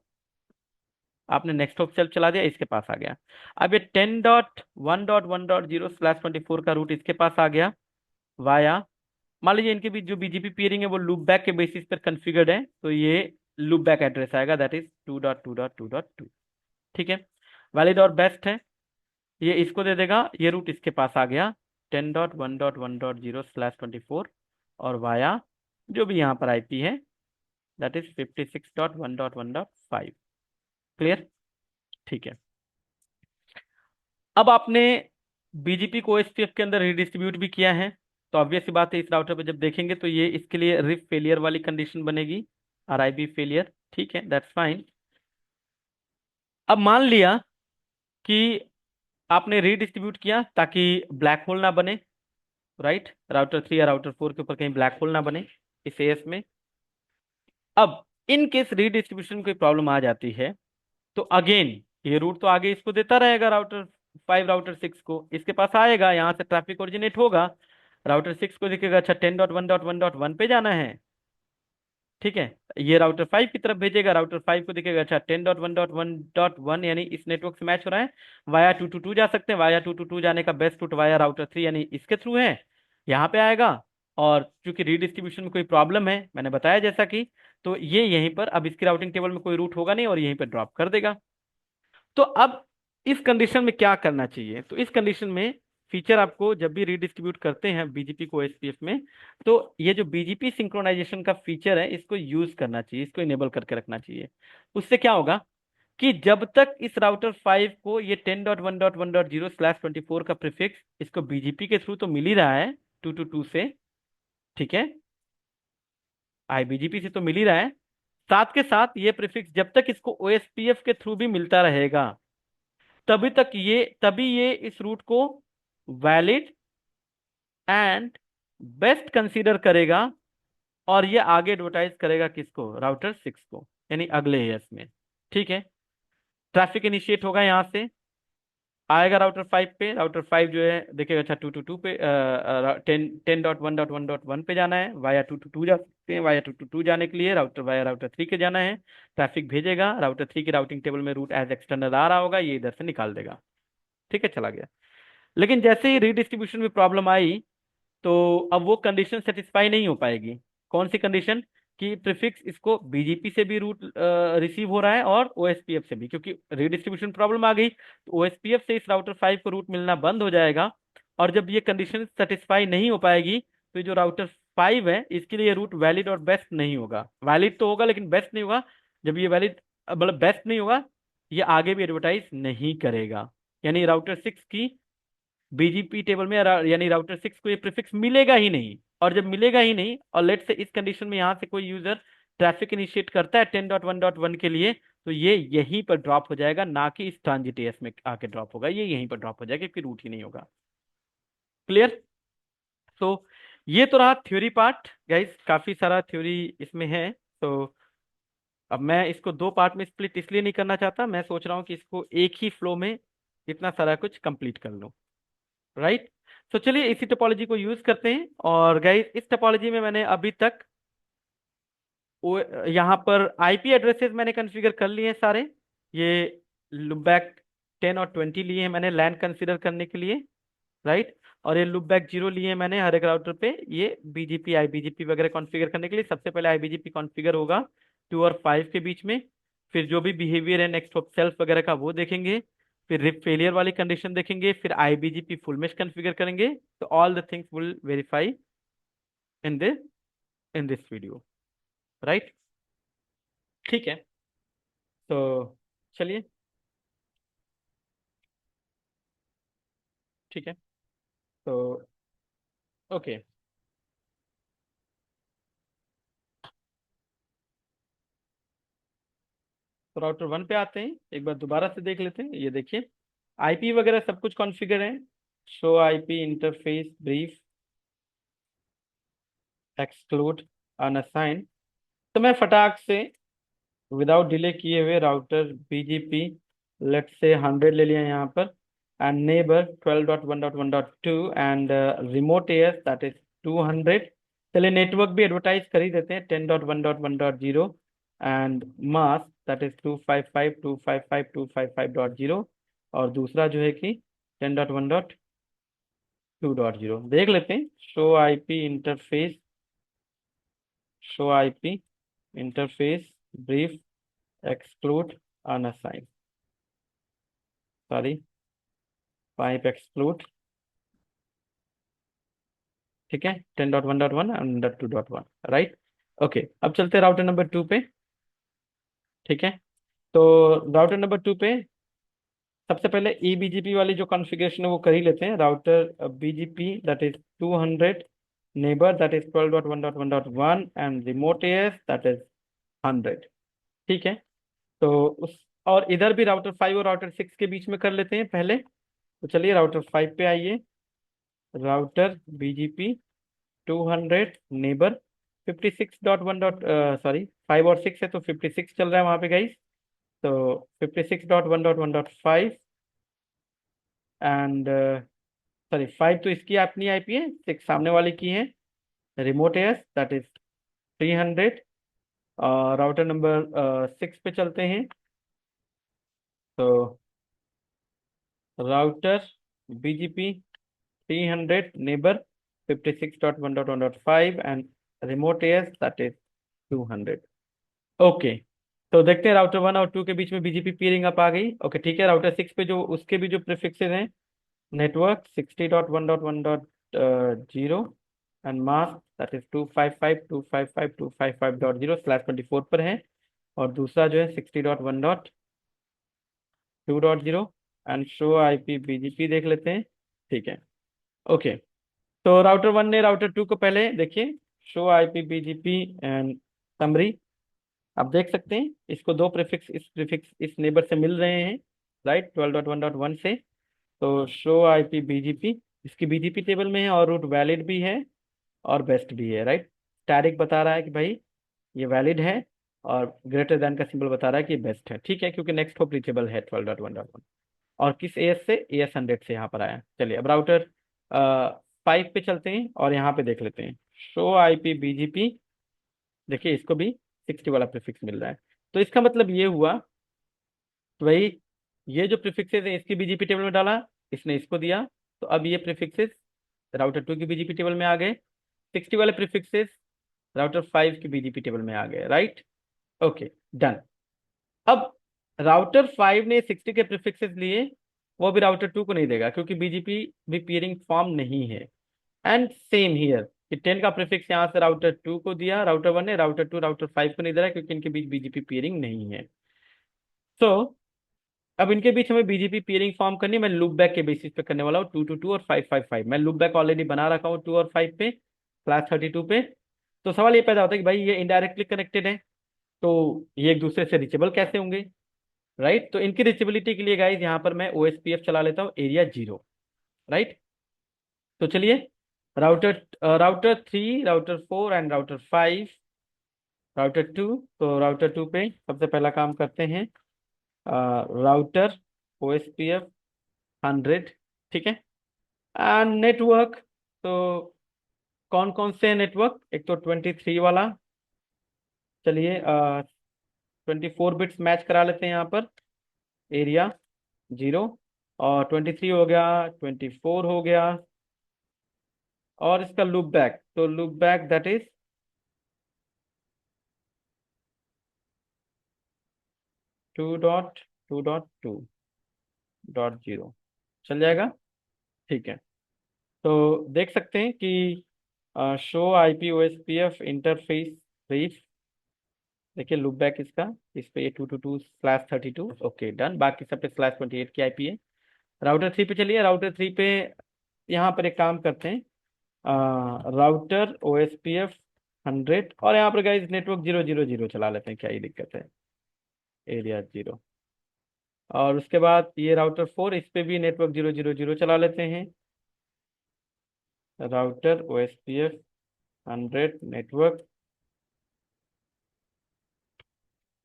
आपने नेक्स्ट ऑफ सेल्फ चला दिया, इसके पास आ गया। अब ये 10.1.1.0/24 का रूट इसके पास आ गया वाया, मान लीजिए इनके बीच जो बीजीपी पीयरिंग है वो लूप बैक के बेसिस पर कॉन्फ़िगर्ड है, तो ये लूप बैक एड्रेस आएगा, दैट इज 2.2.2.2। ठीक है, वैलिड और बेस्ट है, ये इसको दे देगा, ये रूट इसके पास आ गया 10.1.1.0/24, और वाया जो भी यहाँ पर आईपी है दैट इज 56.1.1.5। क्लियर। ठीक है। अब आपने बीजीपी को ओएसपीएफ के अंदर रिडिस्ट्रीब्यूट भी किया है, तो ऑब्वियस सी बात है इस राउटर पे जब देखेंगे तो ये इसके लिए रिफ फेलियर वाली कंडीशन बनेगी, आरआईबी फेलियर। ठीक है, दैट्स फाइन। अब मान लिया कि आपने रिडिस्ट्रीब्यूट किया ताकि ब्लैक होल ना बने, राइट, राउटर 3 या राउटर 4 के ऊपर कहीं ब्लैक होल ना बने इस एएस में। अब इन केस रीडिस्ट्रीब्यूशन की प्रॉब्लम आ जाती है, तो अगेन ये रूट तो आगे इसको देता रहेगा, राउटर 5 राउटर 6 को इसके पास आएगा, यहाँ से ट्रैफिक ओरिजिनेट होगा, राउटर 6 को दिखेगा अच्छा 10.1.1.1 पे जाना है, ठीक है, ये राउटर 5 की तरफ भेजेगा, राउटर 5 को दिखेगा अच्छा 10.1.1.1 यानी इस नेटवर्क से मैच हो रहा है, वाया 222 जा सकते हैं, वाया 222 जाने का बेस्ट रूट वाया राउटर 3 यानी इसके थ्रू है, यहाँ पे आएगा। और चूंकि रीडिस्ट्रीब्यूशन में कोई प्रॉब्लम है मैंने बताया जैसा कि, तो ये यहीं पर अब इसकी राउटिंग टेबल में कोई रूट होगा नहीं और यहीं पर ड्रॉप कर देगा। तो अब इस कंडीशन में क्या करना चाहिए, तो इस कंडीशन में फीचर आपको जब भी रीडिस्ट्रीब्यूट करते हैं बीजीपी को एसपीएफ में, तो ये जो बीजीपी सिंक्रोनाइजेशन का फीचर है इसको यूज करना चाहिए, इसको इनेबल करके रखना चाहिए। उससे क्या होगा कि जब तक इस राउटर 5 को ये 10.1.1.0/24 का प्रीफिक्स इसको बीजीपी के थ्रू तो मिल ही रहा है 222 से, ठीक है, आईबीजीपी से तो मिल ही रहा है, साथ के साथ ये प्रीफिक्स जब तक इसको ओएसपीएफ के थ्रू भी मिलता रहेगा, तभी ये इस रूट को वैलिड एंड बेस्ट कंसीडर करेगा, और ये आगे एडवर्टाइज करेगा किसको, राउटर 6 को, यानी अगले एएस में, ठीक है। ट्रैफिक इनिशिएट होगा यहाँ से, आएगा राउटर 5 पे, राउटर 5 जो है देखिएगा अच्छा 222 पे 10.1.1.1 पे जाना है, वाया 222 जा सकते हैं, वाया 222 जाने के लिए राउटर वाया राउटर 3 के जाना है, ट्रैफिक भेजेगा, राउटर 3 की राउटिंग टेबल में रूट एज एक्सटर्नल आ रहा होगा, ये इधर से निकाल देगा, ठीक है, चला गया। लेकिन जैसे ही रीडिस्ट्रीब्यूशन में प्रॉब्लम आई, तो अब वो कंडीशन सेटिस्फाई नहीं हो पाएगी। कौन सी कंडीशन, कि प्रीफिक्स इसको बीजीपी से भी रूट रिसीव हो रहा है और ओएसपीएफ से भी, क्योंकि रीडिस्ट्रीब्यूशन प्रॉब्लम आ गई तो ओएसपीएफ से इस राउटर 5 को रूट मिलना बंद हो जाएगा, और जब ये कंडीशन सेटिस्फाई नहीं हो पाएगी तो ये जो राउटर 5 है इसके लिए रूट वैलिड और बेस्ट नहीं होगा, वैलिड तो होगा लेकिन बेस्ट नहीं होगा। जब ये वैलिड मतलब बेस्ट नहीं होगा, ये आगे भी एडवर्टाइज नहीं करेगा, यानी राउटर 6 की बीजीपी टेबल में यानी राउटर 6 को ये प्रीफिक्स मिलेगा ही नहीं, और जब मिलेगा ही नहीं और लेट से इस कंडीशन में यहाँ से कोई यूजर ट्रैफिक इनिशिएट करता है 10.1.1 के लिए, तो ये यहीं पर ड्रॉप हो जाएगा, ना कि इस ट्रांजिट एएस में आके ड्रॉप होगा, ये यहीं पर ड्रॉप हो जाएगा क्योंकि रूट ही नहीं होगा। क्लियर। सो ये तो रहा थ्योरी पार्ट गाइस, काफी सारा थ्योरी इसमें है। तो अब मैं इसको दो पार्ट में स्प्लिट इसलिए नहीं करना चाहता, मैं सोच रहा हूँ कि इसको एक ही फ्लो में इतना सारा कुछ कंप्लीट कर लूँ, राइट। तो चलिए इसी टोपोलॉजी को यूज करते हैं, और गाइस इस टोपोलॉजी में मैंने अभी तक यहाँ पर आईपी एड्रेसेस मैंने कॉन्फ़िगर कर लिए हैं सारे, ये लुपबैक 10 और 20 लिए हैं मैंने लैन कंसीडर करने के लिए, राइट, और ये लुपबैक 0 लिए हैं मैंने हर एक राउटर पे ये बीजीपी आईबीजीपी वगैरह कॉन्फ़िगर करने के लिए। सबसे पहले आईबीजीपी कॉन्फ़िगर होगा 2 और 5 के बीच में, फिर जो भी बिहेवियर है नेक्स्ट ऑफ सेल्फ वगैरह का वो देखेंगे, फिर रिप फेलियर वाली कंडीशन देखेंगे, फिर आईबीजीपी फुल मेश कॉन्फ़िगर करेंगे। तो all the things will verify in this video, right, ठीक है। तो चलिए, ठीक है, तो ओके, तो राउटर 1 पे आते हैं, एक बार दोबारा से देख लेते हैं, ये देखिए आईपी वगैरह सब कुछ कॉन्फ़िगर है, show IP interface brief exclude unassign. तो मैं फटाक से विदाउट डिले किए हुए राउटर बीजीपी लेट से 100 ले लिया यहाँ पर, and neighbour 12.1.1.2 and remote AS that is 200। चलिए नेटवर्क भी एडवर्टाइज कर ही देते हैं 10.1.1.0 एंड मास्क दैट इज 255.255.255.0, और दूसरा जो है कि 10.1.2.0 देख लेते हैं। Show IP interface brief exclude unassign, sorry, pipe exclude, ठीक है, 10.1.1 एंड 2.1, राइट। ओके, अब चलते हैं राउटर नंबर 2 पे, ठीक है। तो राउटर नंबर 2 पे सबसे पहले ई बीजीपी वाली जो कॉन्फ़िगरेशन है वो कर ही लेते हैं, router BGP that is 200, neighbour that is 12.1.1.1 and remote AS that is 100, ठीक है। तो उस और इधर भी राउटर 5 और राउटर 6 के बीच में कर लेते हैं पहले। तो चलिए राउटर 5 पे आइए, router BGP 200 neighbour 56.1 dot sorry 5 और 6 है तो 56 चल रहा है वहां पे गाइस। तो 56.1.1.5 एंड सॉरी 5 तो इसकी अपनी आईपी है, 6 सामने वाले की है। Remote AS that is 300। Router number 6 पे चलते हैं। तो router BGP 300 neighbour 56.1.1.5 and remote AS that is 200। Okay, तो देखते हैं राउटर 1 और 2 के बीच में बीजीपी पीरिंग अप आ गई। ओके ठीक है, राउटर 6 पे जो उसके भी जो प्रीफिक्सेस हैं, network 60.1.1.0 and mask that is 255.255.255.0/24 पर है। और दूसरा जो है 60.1.2.0 एंड शो आईपी बीजीपी देख लेते हैं। ठीक है, ओके। तो राउटर 1 ने राउटर 2 को पहले देखिए, show IP BGP and summary. आप देख सकते हैं इसको दो प्रीफिक्स इस नेबर से मिल रहे हैं, राइट, 12.1.1 से। तो शो आईपी बीजीपी इसकी बीजीपी टेबल में है और रूट वैलिड भी है और बेस्ट भी है, राइट। स्टैटिक बता रहा है कि भाई ये वैलिड है और ग्रेटर देन का सिंबल बता रहा है कि बेस्ट है, ठीक है, क्योंकि नेक्स्ट होप रीचेबल है 12.1.1। और किस एएस से, AS100 से यहाँ पर आया। चलिए अब राउटर 5 पे चलते हैं और यहाँ पे देख लेते हैं शो आईपी बीजीपी। देखिए इसको भी 60 वाला प्रीफिक्स मिल रहा है। तो इसका मतलब ये हुआ तो भाई ये जो प्रीफिक्सेस है इसकी बीजीपी टेबल में डाला, इसने इसको दिया, तो अब ये प्रीफिक्सेस राउटर 2 की बीजीपी टेबल में आ गए। 60 वाले प्रीफिक्सेस राउटर 5 की बीजीपी टेबल में आ गए, राइट। Okay, done. अब राउटर 5 ने 60 के प्रीफिक्सेस लिए, वो भी राउटर 2 को नहीं देगा क्योंकि बीजीपी भी पीरिंग फॉर्म नहीं है। एंड सेम हियर कि 10 का प्रीफिक्स यहाँ से राउटर 2 को दिया राउटर 1 ने, राउटर 2 राउटर 5 को नहीं दे रहा है क्योंकि इनके बीच बीजीपी पीरिंग नहीं है। सो अब इनके बीच हमें बीजीपी पीयरिंग फॉर्म करनी है। मैं लूप बैक के बेसिस पे करने वाला हूँ, 2 और 5 मैं लूप बैक ऑलरेडी बना रखा हूँ 2 और 5 पे, क्लास 32 पे। तो सवाल ये पैदा होता है कि भाई ये इनडायरेक्टली कनेक्टेड है, तो ये एक दूसरे से रिचेबल कैसे होंगे, राइट। तो इनकी रिचेबिलिटी के लिए गाइज यहाँ पर मैं OSPF चला लेता हूँ एरिया 0, राइट। तो चलिए राउटर 3 राउटर 4 एंड राउटर 2। तो राउटर 2 पे सबसे पहला काम करते हैं, राउटर OSPF 100, ठीक है। एंड नेटवर्क, तो कौन कौन से नेटवर्क, एक तो 23 वाला, चलिए 24 बिट्स मैच करा लेते हैं यहाँ पर, एरिया 0। और 23 हो गया, 24 हो गया, और इसका लूप बैक, तो लूप बैक दैट इज 2.2.2.0 चल जाएगा, ठीक है। तो देख सकते हैं कि show IP OSPF interface brief, देखिए लूप बैक इसका, इस पे ये 222/32, ओके डन। बाकी सब पे /28 की आईपी है। राउटर 3 पे चलिए, राउटर 3 पे यहाँ पर एक काम करते हैं, राउटर OSPF 100 और यहाँ पर गाइस नेटवर्क 000 चला लेते हैं, क्या ही दिक्कत है, एरिया 0। और उसके बाद ये राउटर 4, इस पे भी नेटवर्क 000 चला लेते हैं, राउटर OSPF 100 नेटवर्क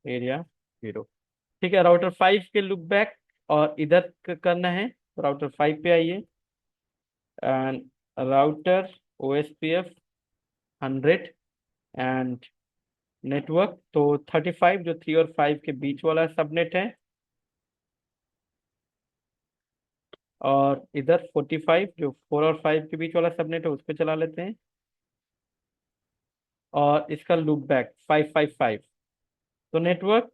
एरिया 0, ठीक है। राउटर 5 के लुक बैक और इधर करना है, तो राउटर 5 पे आइए and router OSPF 100 and network, तो 35 जो 3 और 5 के बीच वाला सबनेट है, और इधर 45 जो 4 और 5 के बीच वाला सबनेट है, उस पर चला लेते हैं। और इसका लूप बैक 555, तो नेटवर्क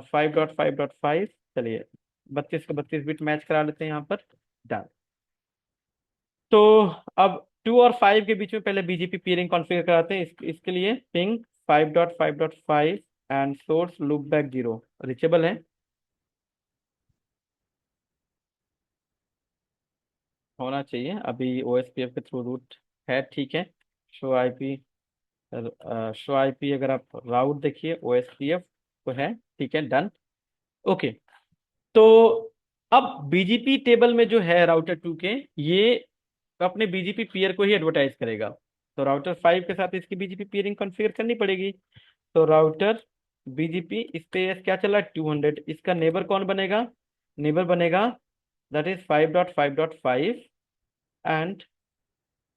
5.5.5, चलिए 32 का 32 बिट मैच करा लेते हैं यहाँ पर, डन। तो अब 2 और 5 के बीच में पहले बीजीपी पीरिंग कॉन्फ़िगर कराते हैं। इसके लिए ping 5.5.5 and source loop back 0 reachable है, होना चाहिए। अभी OSPF के थ्रू रूट है, ठीक है। शो आईपी, शो आईपी अगर आप राउट देखिए OSPF तो है, ठीक है, डन, ओके। तो अब बीजीपी टेबल में जो है राउटर 2 के, ये तो अपने बीजीपी पीयर को ही एडवर्टाइज करेगा। तो राउटर 5 के साथ इसकी बीजीपी पीयरिंग कॉन्फ़िगर करनी पड़ेगी। तो राउटर बीजीपी, इस पे एस क्या चला है 200, इसका नेबर कौन बनेगा, नेबर बनेगा दैट इज 5.5.5। एंड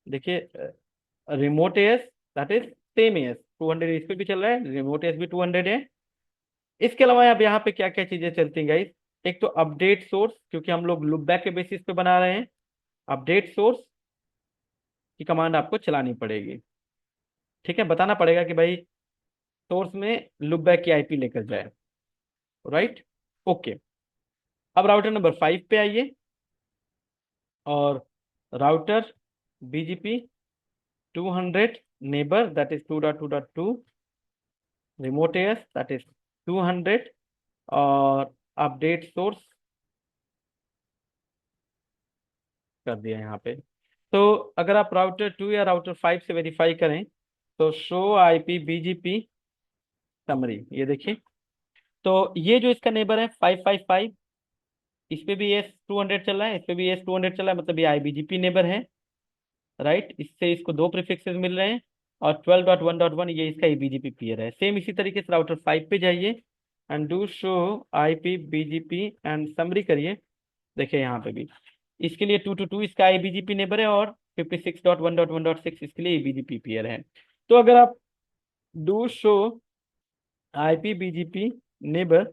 देखिए remote AS that is same S 200 इस पे भी चल रहा है, रिमोट एस भी 200 है। इसके अलावा अब यहाँ पे क्या क्या चीजें चलती हैं गाइस, एक तो अपडेट सोर्स, क्योंकि हम लोग लुपबैक के बेसिस पे बना रहे हैं, अपडेट सोर्स की कमांड आपको चलानी पड़ेगी। ठीक है, बताना पड़ेगा कि भाई सोर्स में लुपबैक की आईपी लेकर जाए। Right, okay. अब राउटर नंबर 5 पे आइए, और router BGP 200 neighbour that is 2.2.2, remote AS that is 200, और अपडेट सोर्स कर दिया यहाँ पे। तो अगर आप राउटर 2 या राउटर 5 से वेरीफाई करें, तो शो आईपी बीजीपी समरी, ये देखिए। तो ये जो इसका नेबर है 555, इस पे भी एस 200 चल रहा है, इस पे भी एस 200 चल रहा है, मतलब ये आईबीजीपी नेबर है। राइट, इससे इसको दो प्रीफिक्सेस मिल रहे हैं, और 12.1.1 ये इसका ईबीजीपी पीयर है। सेम इसी तरीके से राउटर 5 पे जाइए and do show IP BGP and summary करिए। देखिए यहाँ पे भी इसके लिए 222 इसका आईबीजीपी नेबर है, और 56.1.1.6 इसके लिए ईबीजीपी पीयर है। तो अगर आप do show IP BGP neighbour,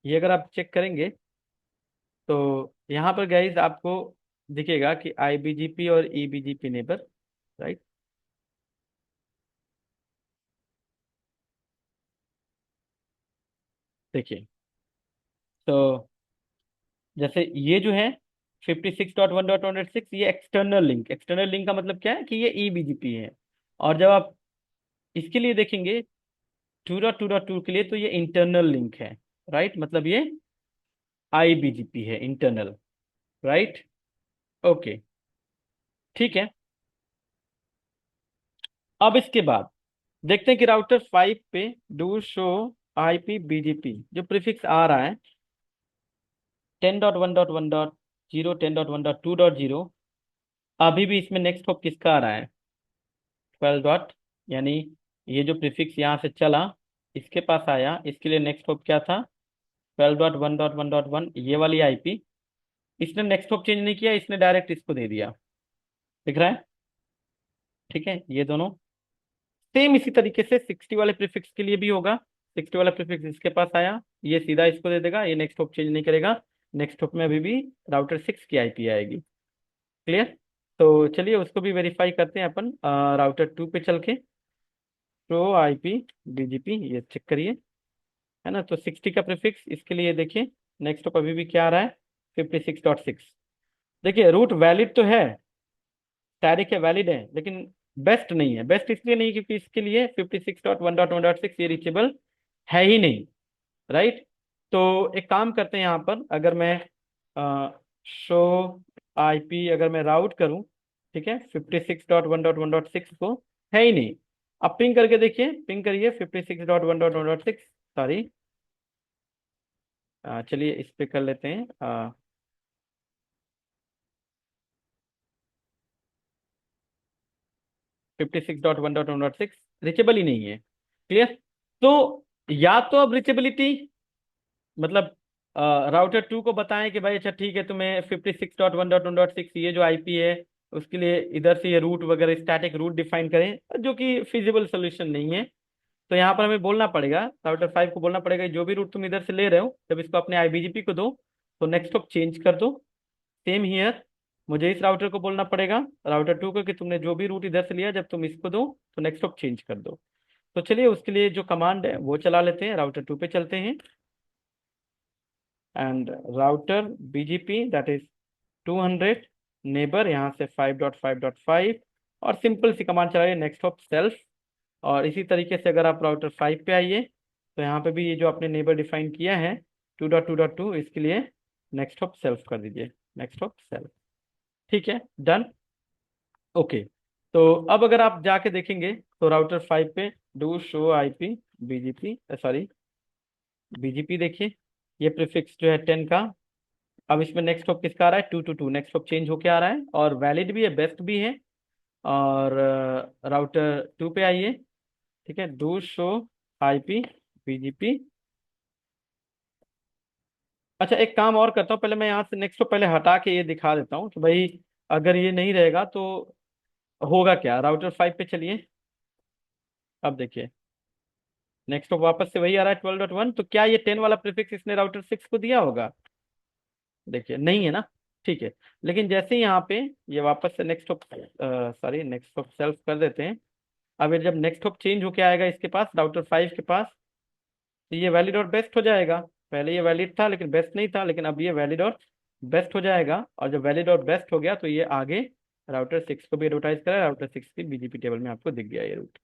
ये अगर आप चेक करेंगे, तो यहाँ पर गाइज आपको दिखेगा कि आईबीजीपी और ईबीजीपी नेबर। राइट, देखिए। तो जैसे ये जो है 56.1.1.6, ये एक्सटर्नल लिंक, एक्सटर्नल लिंक का मतलब क्या है कि ये ईबीजीपी है। और जब आप इसके लिए देखेंगे 2.2.2 के लिए, तो ये इंटरनल लिंक है। राइट, मतलब ये आईबीजीपी है, इंटरनल। राइट, ओके, ठीक है। अब इसके बाद देखते हैं कि राउटर 5 पे डू शो आईपी बीजीपी जो प्रीफिक्स आ रहा है 10.1.1.0, 10.1.2.0, अभी भी इसमें नेक्स्ट हॉप किसका आ रहा है 12 डॉट, यानी ये जो प्रीफिक्स यहाँ से चला इसके पास आया, इसके लिए नेक्स्ट हॉप क्या था 12.1.1.1, ये वाली आईपी। इसने नेक्स्ट हॉप चेंज नहीं किया, इसने डायरेक्ट इसको दे दिया, दिख रहा है। ठीक है, ये दोनों सेम इसी तरीके से 60 वाले प्रीफिक्स के लिए भी होगा। 60 वाला प्रीफिक्स इसके पास आया, ये सीधा इसको दे देगा, ये नेक्स्ट हॉप चेंज नहीं करेगा। नेक्स्ट हॉप में अभी भी राउटर 6 की आईपी आएगी। क्लियर। तो चलिए उसको भी वेरीफाई करते हैं अपन राउटर 2 पे चल के। तो आईपी बीजीपी ये चेक करिए, है ना। तो 60 का प्रीफिक्स इसके लिए देखिए, नेक्स्ट हॉप अभी भी क्या आ रहा है 56.6। देखिए रूट वैलिड तो है, टैरिक है, वैलिड है, लेकिन बेस्ट नहीं है। बेस्ट इसलिए नहीं क्योंकि इसके लिए 56.1.1.6 ये रीचेबल है ही नहीं। राइट, तो एक काम करते हैं यहाँ पर, अगर मैं शो आईपी अगर मैं राउट करूँ, ठीक है 56.1.1.6 को, है ही नहीं। अब पिंग करके देखिए, पिंग करिए 56.1.1.6, सॉरी, चलिए इस पे कर लेते हैं 56.1.1.6 रीचेबल ही नहीं है। क्लियर। तो या तो अब रिचेबिलिटी, मतलब राउटर 2 को बताएं कि भाई अच्छा ठीक है, तुम्हें 56.1.1.6 ये जो आईपी है उसके लिए इधर से ये रूट वगैरह स्टैटिक रूट डिफाइन करें, जो कि फिजिबल सोल्यूशन नहीं है। तो यहाँ पर हमें बोलना पड़ेगा, राउटर 5 को बोलना पड़ेगा जो भी रूट तुम इधर से ले रहे हो, जब इसको अपने आईबीजीपी को दो तो नेक्स्ट हॉप चेंज कर दो। सेम हियर, मुझे इस राउटर को बोलना पड़ेगा राउटर 2 को कि तुमने जो भी रूट इधर से लिया जब तुम इसको दो तो नेक्स्ट हॉप चेंज कर दो। तो चलिए उसके लिए जो कमांड है वो चला लेते हैं, राउटर 2 पे चलते हैं and router BGP that is 200 neighbour, यहाँ से 5.5.5, और सिंपल सी कमांड चलाइए नेक्स्ट हॉप सेल्फ। और इसी तरीके से अगर आप राउटर 5 पे आइए, तो यहाँ पे भी ये जो आपने नेबर डिफाइन किया है 2.2.2, इसके लिए नेक्स्ट हॉप सेल्फ कर दीजिए, नेक्स्ट हॉप सेल्फ। ठीक है, डन, ओके। तो अब अगर आप जाके देखेंगे तो राउटर 5 पे do show IP BGP, sorry BGP, देखिए ये प्रीफिक्स जो है 10 का अब इसमें नेक्स्ट हॉप किसका आ रहा है, 2 to 2, नेक्स्ट हॉप चेंज होके आ रहा है और वैलिड भी है, बेस्ट भी है। और राउटर 2 पे आइए। ठीक है, डू शो आईपी बीजीपी। अच्छा, एक काम और करता हूँ, पहले मैं यहाँ से नेक्स्ट हॉप पहले हटा के ये दिखा देता हूँ कि भाई अगर ये नहीं रहेगा तो होगा क्या। राउटर 5 पे चलिए। अब देखिए नेक्स्ट हॉप वापस से वही आ रहा है 12.1, तो क्या ये 10 वाला प्रीफिक्स इसने राउटर 6 को दिया होगा? देखिए नहीं है ना। ठीक है, लेकिन जैसे ही यहाँ पे ये वापस से next hop, sorry next hop self कर देते हैं। अब ये जब नेक्स्ट हॉप चेंज होके आएगा इसके पास, राउटर 5 के पास, तो ये वैलिड और बेस्ट हो जाएगा। पहले ये वैलिड था लेकिन बेस्ट नहीं था, लेकिन अब ये वैलिड और बेस्ट हो जाएगा। और जब वैलिड और बेस्ट हो गया तो ये आगे राउटर 6 को भी एडवर्टाइज करा, राउटर 6 की बीजीपी टेबल में आपको दिख गया ये रूट।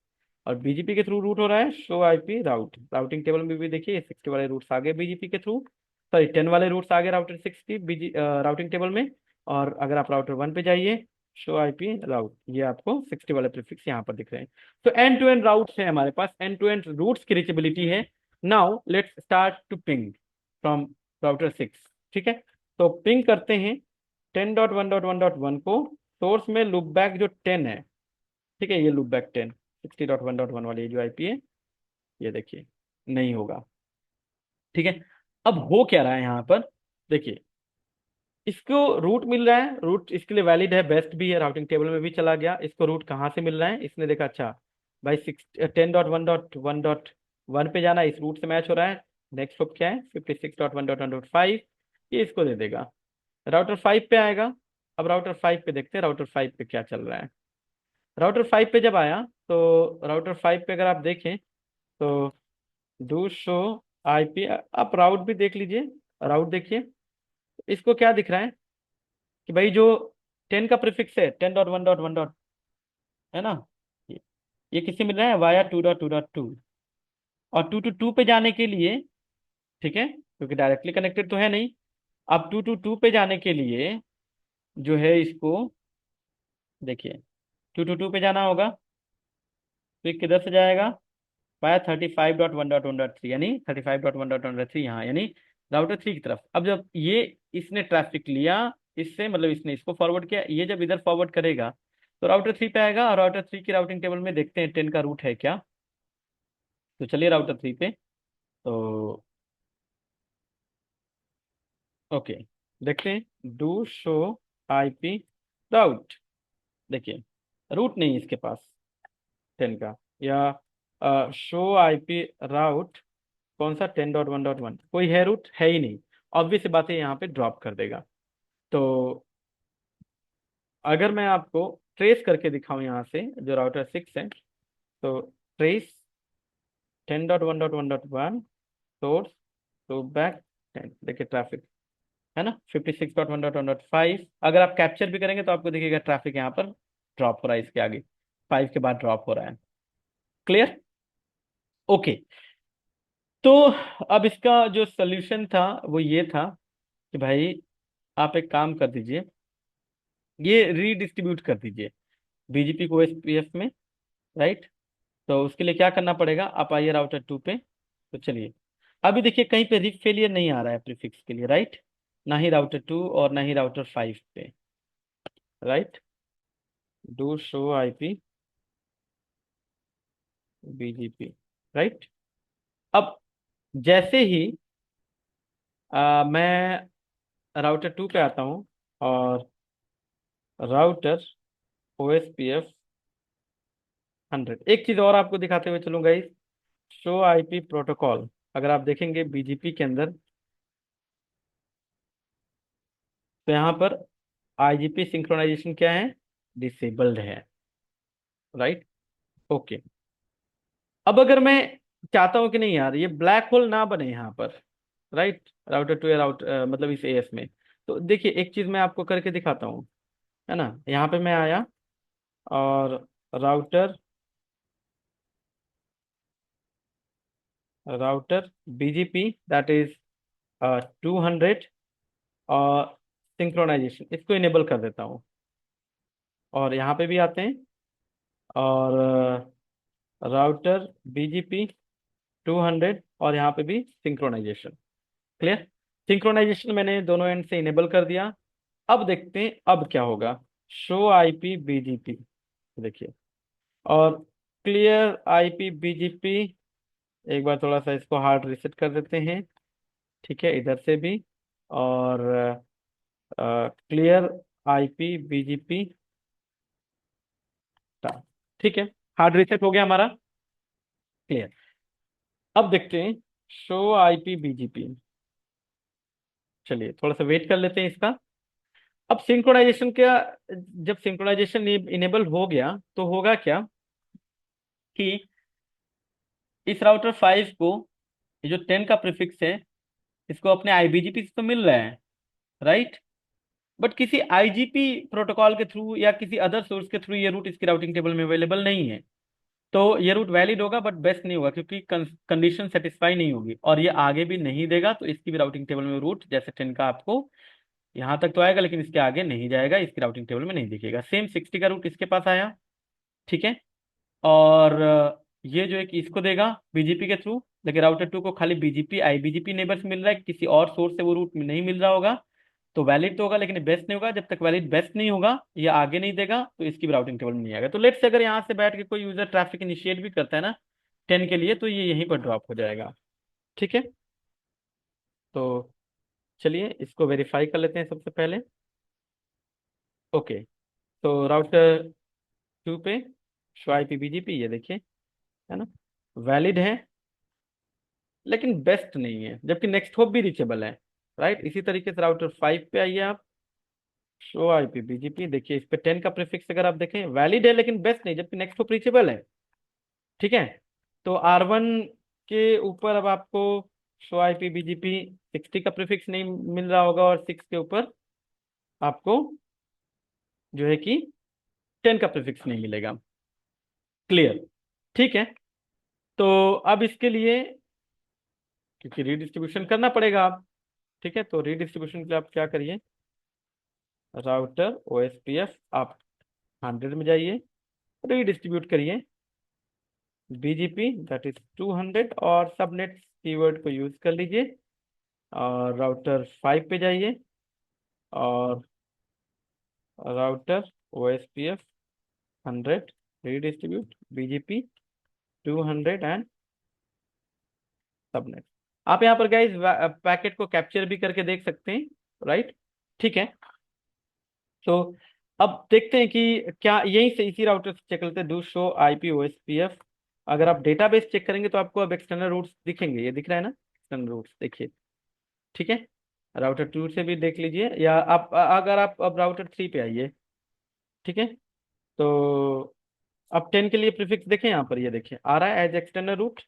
और बीजीपी के थ्रू रूट हो रहा है, show IP route. Routing table में भी देखिए ये 60 वाले रूट्स आ गए बीजीपी के थ्रू, सॉरी 10 वाले रूट्स आ गए राउटर 6 की बीजी राउटिंग टेबल में। और अगर आप राउटर 1 पे जाइए, शो आईपी राउट, ये आपको 60 वाले प्रीफिक्स यहाँ पर दिख रहे हैं। तो एंड टू एंड राउट्स है हमारे पास, एंड टू एंड रूट्स की रीचेबिलिटी है। Now let's start to ping from router 6। ठीक है, तो पिंग करते हैं 10.1.1.1 को। सोर्स में लूप बैक जो 10 है, ठीक है, ये लूप बैक 10 60.1.1 वाली जो आईपी है, ये देखिए नहीं होगा। ठीक है, अब हो क्या रहा है यहाँ पर, देखिए इसको रूट मिल रहा है, रूट इसके लिए वैलिड है, बेस्ट भी है, राउटिंग टेबल में भी चला गया। इसको रूट कहाँ से मिल रहा है, इसने देखा अच्छा भाई 10.1.1.1 पे जाना, इस रूट से मैच हो रहा है। नेक्स्ट हॉप क्या है, 56.1.1.5, ये इसको दे देगा। राउटर 5 पे आएगा। अब राउटर 5 पे देखते हैं राउटर 5 पे क्या चल रहा है। राउटर 5 पे जब आया तो राउटर 5 पे अगर आप देखें तो डू शो आईपी, आप राउट भी देख लीजिए। राउट देखिए, इसको क्या दिख रहा है कि भाई जो 10 का प्रीफिक्स है 10.1.1 डॉट, है ना, ये ये किससे मिल रहा है, वाया 2.2.2। और 2 to 2 पे जाने के लिए, ठीक है, क्योंकि डायरेक्टली कनेक्टेड तो है नहीं, अब 2 to 2 पे जाने के लिए जो है इसको देखिए 2 to 2 पे जाना होगा, तो ये किधर से जाएगा, वाया 35.1.1.3, यानी 35.1.1.3 यहाँ, यानी राउटर 3 की तरफ। अब जब ये इसने ट्रैफिक लिया इससे, मतलब इसने इसको फॉरवर्ड किया, ये जब इधर फॉरवर्ड करेगा तो राउटर 3 पे आएगा। और राउटर 3 की राउटिंग टेबल में देखते हैं 10 का रूट है क्या। तो चलिए राउटर 3 पे, तो ओके देखते हैं, डू शो आईपी राउट। देखिए रूट नहीं है इसके पास 10 का, या शो आईपी राउट, कौन सा 10.1.1, कोई है रूट है ही नहीं। ऑब्वियस बात है यहाँ पे ड्रॉप कर देगा। तो अगर मैं आपको ट्रेस करके दिखाऊं यहाँ से जो राउटर 6 है, तो ट्रेस 10.1.1.1 सोर्स तो बैक 10, देखिए ट्रैफिक है ना 56.1.1.5। अगर आप कैप्चर भी करेंगे तो आपको दिखेगा ट्रैफिक यहाँ पर ड्रॉप हो रहा है, इसके आगे 5 के बाद ड्रॉप हो रहा है। Clear, okay. तो अब इसका जो सोल्यूशन था वो ये था कि भाई आप एक काम कर दीजिए, ये रीडिस्ट्रीब्यूट कर दीजिए बीजीपी को एसपीएफ में, राइट। तो उसके लिए क्या करना पड़ेगा, आप आइए राउटर 2 पे। तो चलिए अभी देखिए कहीं पे रिप फेलियर नहीं आ रहा है प्रीफिक्स के लिए, राइट, ना ही राउटर 2 और ना ही राउटर 5 पे, right. Do show IP BGP, right. अब जैसे ही मैं राउटर 2 पे आता हूँ और राउटर ओएसपीएफ 100, एक चीज और आपको दिखाते हुए चलूंगा इस शो आईपी प्रोटोकॉल। अगर आप देखेंगे बीजीपी के अंदर, तो यहाँ पर आईजीपी सिंक्रोनाइजेशन क्या है, डिसेबल्ड है, राइट, ओके। अब अगर मैं चाहता हूँ कि नहीं यार ये ब्लैक होल ना बने यहाँ पर, राइट, राउटर टू या मतलब इस एएस में, तो देखिए एक चीज मैं आपको करके दिखाता हूँ, है ना। यहाँ पे मैं आया और router router BGP that is 200 और सिंक्रोनाइजेशन इसको इनेबल कर देता हूँ। और यहाँ पे भी आते हैं और राउटर बीजीपी 200 और यहाँ पे भी सिंक्रोनाइजेशन। क्लियर, सिंक्रोनाइजेशन मैंने दोनों एंड से इनेबल कर दिया। अब देखते हैं अब क्या होगा। शो आईपी बीजीपी, देखिए, और क्लियर आईपी बीजीपी। एक बार थोड़ा सा इसको हार्ड रिसेट कर देते हैं, ठीक है, इधर से भी। और क्लियर आईपी बीजीपी, ठीक है, हार्ड रिसेट हो गया हमारा। क्लियर। अब देखते हैं शो आईपी बीजीपी। चलिए थोड़ा सा वेट कर लेते हैं इसका। अब सिंक्रोनाइजेशन क्या, जब सिंक्रोनाइजेशन इनेबल हो गया तो होगा क्या कि इस राउटर 5 को, ये जो 10 का प्रीफिक्स है, इसको अपने आईबीजीपी से तो मिल रहा है, राइट। बट किसी आईजीपी प्रोटोकॉल के थ्रू या किसी अदर सोर्स के थ्रू ये रूट इसकी राउटिंग टेबल में अवेलेबल नहीं है। तो ये रूट वैलिड होगा बट बेस्ट नहीं होगा, क्योंकि कंडीशन सेटिस्फाई नहीं होगी, और ये आगे भी नहीं देगा, तो इसकी भी राउटिंग टेबल में रूट जैसे 10 का आपको यहाँ तक तो आएगा, लेकिन इसके आगे नहीं जाएगा, इसकी राउटिंग टेबल में नहीं दिखेगा। सेम 60 का रूट इसके पास आया, ठीक है। और ये जो है कि इसको देगा बीजीपी के थ्रू, लेकिन राउटर 2 को खाली बीजीपी आईबीजीपी नेबर्स मिल रहा है, किसी और सोर्स से वो रूट नहीं मिल रहा होगा। तो वैलिड तो होगा लेकिन बेस्ट नहीं होगा। जब तक वैलिड बेस्ट नहीं होगा, ये आगे नहीं देगा, तो इसकी भी राउटिंग टेबल में नहीं आएगा। तो लेट्स से अगर यहाँ से बैठ के कोई यूजर ट्रैफिक इनिशिएट भी करता है ना 10 के लिए, तो ये यहीं पर ड्रॉप हो जाएगा, ठीक है। तो चलिए इसको वेरीफाई कर लेते हैं सबसे पहले। ओके, तो राउटर 2 पे शो आईपी बीजीपी, ये देखिए, है ना, वैलिड है लेकिन बेस्ट नहीं है, जबकि नेक्स्ट होप भी रीचेबल है, राइट। इसी तरीके से राउटर 5 पे आइए आप, शो आईपी बीजीपी, देखिए इस पे 10 का प्रीफिक्स अगर आप देखें वैलिड है लेकिन बेस्ट नहीं, जबकि नेक्स्ट होप रीचेबल है, ठीक है। तो R1 के ऊपर अब आपको शो आईपी बीजीपी 60 का प्रीफिक्स नहीं मिल रहा होगा, और 6 के ऊपर आपको जो है कि 10 का प्रीफिक्स नहीं मिलेगा। क्लियर, ठीक है। तो अब इसके लिए, क्योंकि रीडिस्ट्रीब्यूशन करना पड़ेगा आप, ठीक है, तो रीडिस्ट्रीब्यूशन के लिए आप क्या करिए, राउटर ओएसपीएफ आप 100 में जाइए, रीडिस्ट्रीब्यूट करिए बीजीपी दैट इज 200, और सबनेट कीवर्ड को यूज कर लीजिए, और राउटर 5 पे जाइए, और router OSPF 100, redistribute BGP 200 and subnet. आप यहाँ पर गाइस पैकेट को कैप्चर भी करके देख सकते हैं, राइट, ठीक है। तो अब देखते हैं कि क्या यहीं से इसी राउटर से चेक करते हैं, डू शो आईपी ओएसपीएफ। अगर आप डेटाबेस चेक करेंगे तो आपको अब एक्सटर्नल रूट्स दिखेंगे, ये दिख रहा है ना, एक्सटर्नल रूट्स देखिए, ठीक है। राउटर 2 से भी देख लीजिए, या आप अगर आप अब राउटर 3 पे आइए, ठीक है। तो अब 10 के लिए प्रीफिक्स देखें, यहाँ पर ये देखिए आ रहा है एज एक्सटर्नल रूट,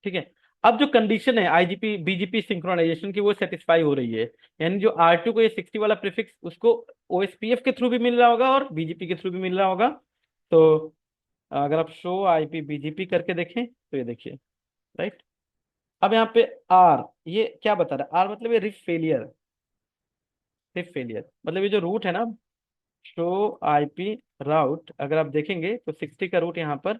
ठीक है। अब जो कंडीशन है आईजीपी बीजीपी सिंक्रोनाइजेशन की, वो सेटिस्फाई हो रही है, यानी जो R2 को ये 60 वाला प्रीफिक्स उसको ओएसपीएफ के थ्रू भी मिल रहा होगा और बीजीपी के थ्रू भी मिल रहा होगा। तो अगर आप शो आईपी बीजीपी करके देखें तो ये देखिए, राइट। अब यहाँ पे आर ये क्या बता रहा है, आर मतलब ये रिफ फेलियर, रिफ फेलियर मतलब ये जो रूट है ना, शो आईपी राउट, अगर आप देखेंगे तो 60 का रूट यहाँ पर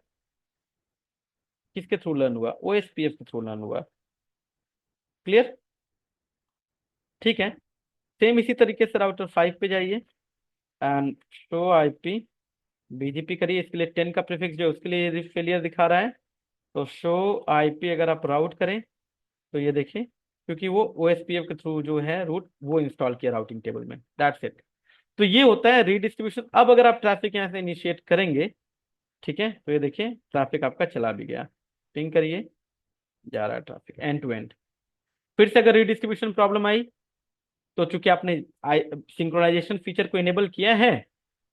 किसके थ्रू लर्न हुआ, ओएसपीएफ के थ्रू लर्न हुआ। क्लियर, ठीक है। सेम इसी तरीके से राउटर 5 पे जाइए एंड शो आईपी बीजीपी करिए, इसके लिए 10 का प्रीफिक्स जो है उसके लिए रिफ फेलियर दिखा रहा है। तो शो आईपी अगर आप राउट करें तो ये देखिए, क्योंकि वो ओएसपीएफ के थ्रू जो है रूट वो इंस्टॉल किया राउटिंग टेबल में, दैट्स इट। तो ये होता है रीडिस्ट्रीब्यूशन। अब अगर आप ट्रैफिक यहाँ से इनिशिएट करेंगे, ठीक है, तो ये देखिए ट्रैफिक आपका चला भी गया, पिंग करिए, जा रहा है ट्रैफिक एंड टू एंड। फिर से अगर रीडिस्ट्रीब्यूशन प्रॉब्लम आई, तो चूंकि आपने सिंक्रोनाइजेशन फीचर को इनेबल किया है,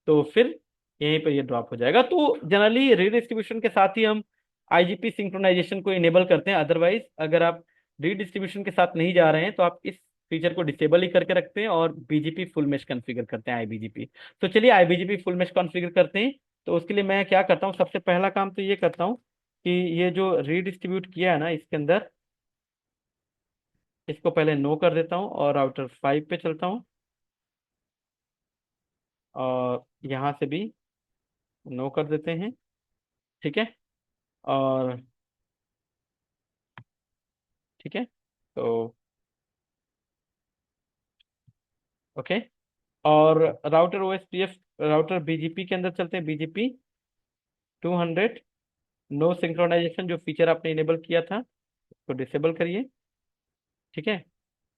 तो फिर यहीं पर ये ड्रॉप हो जाएगा। तो जनरली रीडिस्ट्रीब्यूशन के साथ ही हम आईजीपी सिंक्रोनाइजेशन को इनेबल करते हैं। अदरवाइज अगर आप रीडिस्ट्रीब्यूशन के साथ नहीं जा रहे हैं, तो आप इस फीचर को डिसेबल ही करके रखते हैं और बीजीपी फुल मेश कॉन्फ़िगर करते हैं, आईबीजीपी। तो चलिए आईबीजीपी फुल मेश कॉन्फ़िगर करते हैं। तो उसके लिए मैं क्या करता हूँ, सबसे पहला काम तो ये करता हूँ कि ये जो रीडिस्ट्रीब्यूट किया है ना इसके अंदर, इसको पहले नो कर देता हूँ और राउटर 5 पे चलता हूँ, और यहाँ से भी नो कर देते हैं, ठीक है। और ठीक है, तो ओके। और router O S P F, router BGP के अंदर चलते हैं, बीजीपी 200। नो सिंक्रोनाइजेशन जो फीचर आपने इनेबल किया था तो डिसेबल करिए। ठीक है।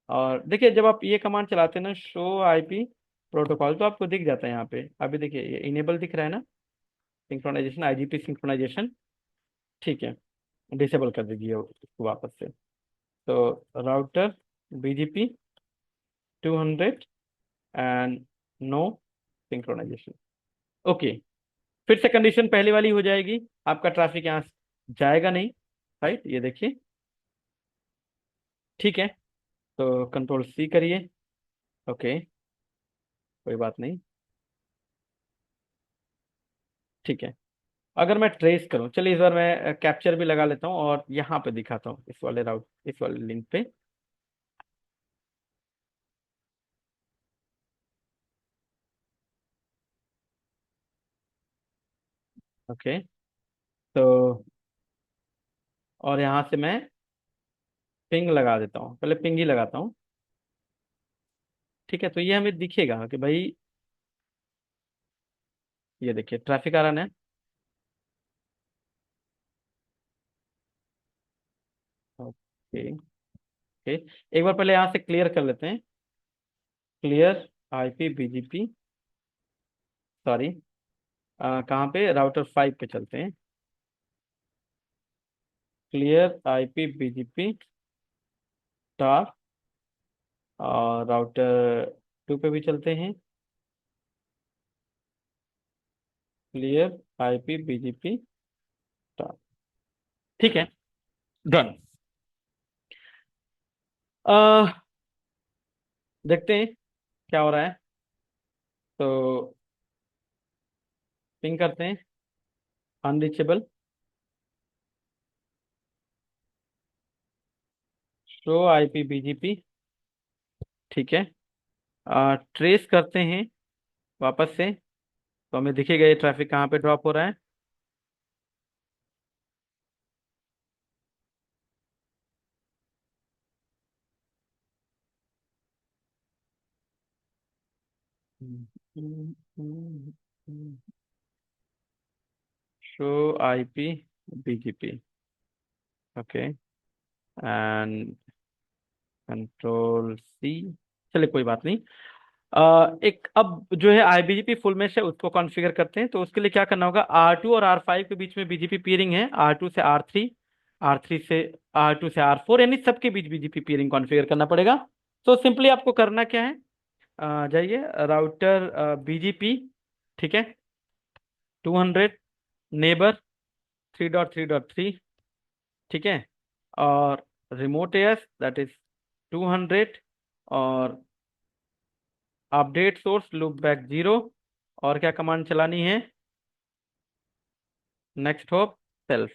और देखिए जब आप ये कमांड चलाते हैं ना, शो आईपी प्रोटोकॉल, तो आपको दिख जाता है यहाँ पे। अभी देखिए ये इनेबल दिख रहा है ना, सिंक्रोनाइजेशन, आईजीपी सिंक्रोनाइजेशन। ठीक है, डिसेबल कर दीजिए उसको वापस से। तो router BGP 200 and no synchronisation. Okay. फिर से कंडीशन पहली वाली हो जाएगी, आपका ट्रैफिक यहाँ जाएगा नहीं। राइट, ये देखिए। ठीक है, तो कंट्रोल सी करिए। ओके, कोई बात नहीं। ठीक है। अगर मैं ट्रेस करूं, चलिए इस बार मैं कैप्चर भी लगा लेता हूं और यहाँ पे दिखाता हूँ इस वाले राउट, इस वाले लिंक पे। ओके। तो और यहाँ से मैं पिंग लगा देता हूँ, पहले पिंग ही लगाता हूँ। ठीक है, तो ये हमें दिखेगा कि भाई, ये देखिए ट्रैफिक आ रहा है। ओके। ओके, एक बार पहले यहाँ से क्लियर कर लेते हैं। क्लियर आईपी बीजीपी, सॉरी, कहाँ पे, राउटर 5 पे चलते हैं। क्लियर आईपी बीजीपी स्टार, और राउटर 2 पे भी चलते हैं। Clear IP BGP star. ठीक है, डन। देखते हैं क्या हो रहा है। तो पिंग करते हैं, अनरीचेबल, शो आईपी बीजीपी। ठीक है, ट्रेस करते हैं वापस से, तो हमें दिखेगा ये ट्रैफिक कहाँ पे ड्रॉप हो रहा है। Show IP BGP. Okay, and control C. चलिए कोई बात नहीं। एक अब जो है आईबीजीपी फुल मेश है उसको कॉन्फ़िगर करते हैं। तो उसके लिए क्या करना होगा, R2 और R5 के बीच में बीजीपी पीरिंग है, R2 से R3 यानी सबके बीच बीजीपी पीरिंग कॉन्फ़िगर करना पड़ेगा। तो सिंपली आपको करना क्या है, जाइए राउटर बीजीपी, ठीक है, 200 नेबर 3.3.3। ठीक है, और रिमोट एएस दैट इज 200, और अपडेट सोर्स लूप बैक 0। और क्या कमांड चलानी है, नेक्स्ट होप सेल्फ।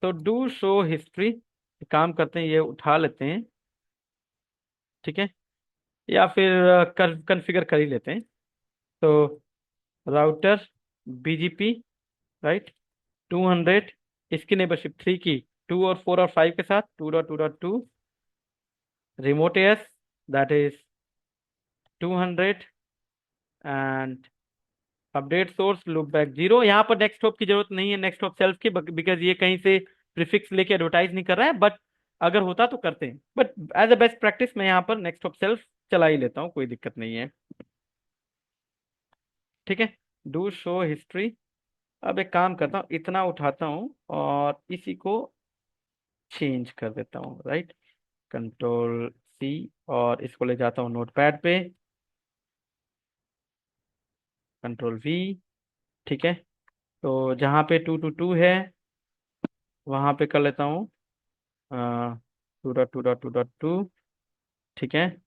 तो डू शो हिस्ट्री, काम करते हैं ये उठा लेते हैं। ठीक है, या फिर कन्फिगर कर ही लेते हैं। तो राउटर बीजीपी, राइट, 200, इसकी नेबरशिप 3 की, 2 और 4 और 5 के साथ 2.2.2। Remote AS that is 200, and update source loop back 0। यहाँ पर नेक्स्ट हॉप की जरूरत नहीं है, नेक्स्ट हॉप सेल्फ की, बिकॉज ये कहीं से प्रीफिक्स लेके एडवर्टाइज नहीं कर रहा है। बट अगर होता तो करते हैं, but as a best practice मैं यहाँ पर नेक्स्ट हॉप सेल्फ चला ही लेता हूँ, कोई दिक्कत नहीं है। ठीक है, डू शो हिस्ट्री। अब एक काम करता हूँ, इतना उठाता हूँ और इसी को चेंज कर देता हूँ, राइट, कंट्रोल सी, और इसको ले जाता हूँ नोट पैड पे, कंट्रोल वी। ठीक है, तो जहाँ पे 2 to 2 है वहाँ पे कर लेता हूँ 2.2.2.2। ठीक है।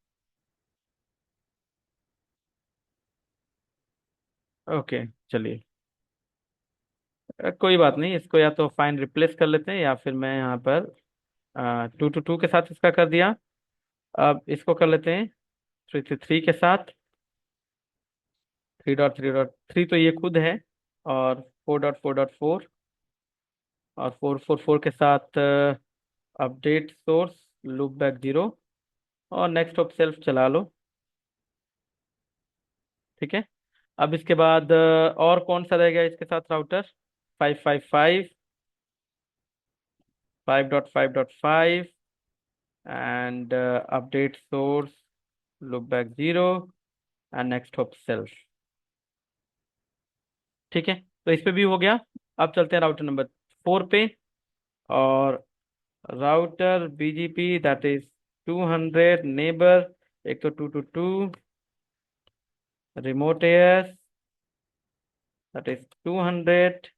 ओके, चलिए, कोई बात नहीं, इसको या तो फाइन रिप्लेस कर लेते हैं या फिर मैं यहाँ पर 2 to 2 के साथ इसका कर दिया। अब इसको कर लेते हैं 3 to 3 के साथ, 3.3.3 तो ये खुद है, और 4.4.4, और 4.4.4 के साथ अपडेट सोर्स लूप बैक 0, और नेक्स्ट ऑफ सेल्फ चला लो। ठीक है। अब इसके बाद और कौन सा रहेगा इसके साथ router? 555, 5.5.5, and update source, look back 0, and next hop self. ठीक है, तो इस पे भी हो गया। अब चलते हैं राउटर नंबर 4 पे। और router BGP that is 200 neighbour, एक तो 222, remote AS that is 200,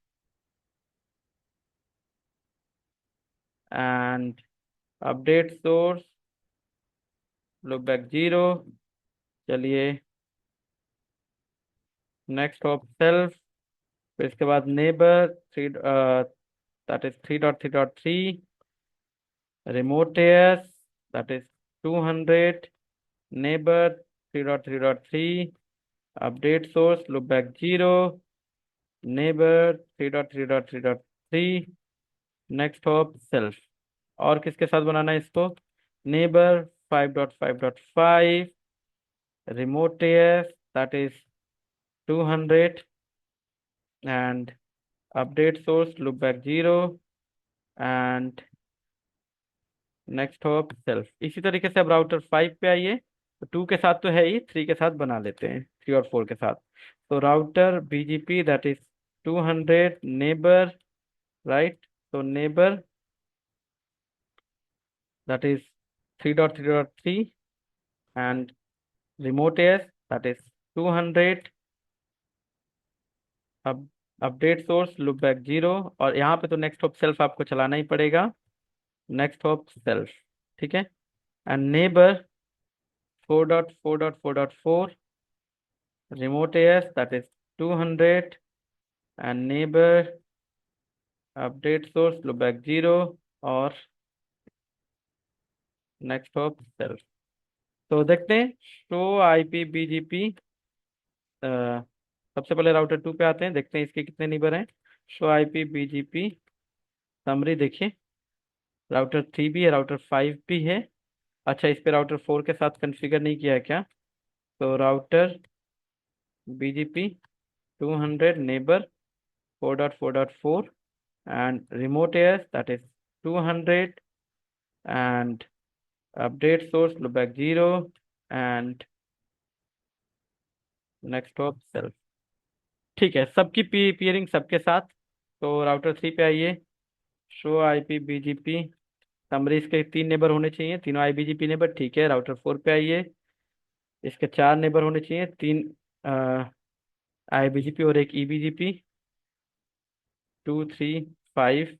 and update source look back 0। चलिए, नेक्स्ट ऑफ सेल्फ, फिर इसके बाद neighbour 3, that is 3.3.3, remote AS that is 200 neighbor 3.3.3, update source look back 0, neighbor 3.3.3.3, next hop self. और किसके साथ बनाना है इसको? Neighbour 5.5.5, remote AS that is 200, and update source look back 0, and next hop self. इसी तरीके से अब राउटर 5 पे आइए। तो 2 के साथ तो है ही, 3 के साथ बना लेते हैं, 3 और 4 के साथ। तो router BGP that is 200 neighbour, right? तो neighbour that is 3.3.3, and remote AS that is 200, अब अपडेट सोर्स लुक बैक 0। और यहाँ पे तो नेक्स्ट हॉप सेल्फ आपको चलाना ही पड़ेगा, नेक्स्ट हॉप सेल्फ। ठीक है। And neighbour 4.4.4.4, remote AS that is 200, and neighbor update source look back 0, और नेक्स्ट हॉप सेल्फ। तो देखते हैं शो आईपी बीजीपी। सबसे पहले राउटर 2 पे आते हैं, देखते हैं इसके कितने नेबर हैं। शो आईपी बीजीपी समरी देखिए, राउटर 3 भी है, राउटर 5 भी है। अच्छा, इस पे राउटर 4 के साथ कॉन्फ़िगर नहीं किया है क्या? तो router BGP 200 neighbour 4.4.4, and remote AS that is 200, and update source loopback 0, and next hop self। ठीक है, सबकी पियरिंग सबके साथ। तो राउटर 3 पे आइए, शो आईपी बीजीपी समरी, इसके 3 नेबर होने चाहिए, तीनों आईबीजीपी नेबर। ठीक है, राउटर 4 पे आइए, इसके 4 नेबर होने चाहिए, 3 आईबीजीपी और एक ईबीजीपी, 2, 3, 5।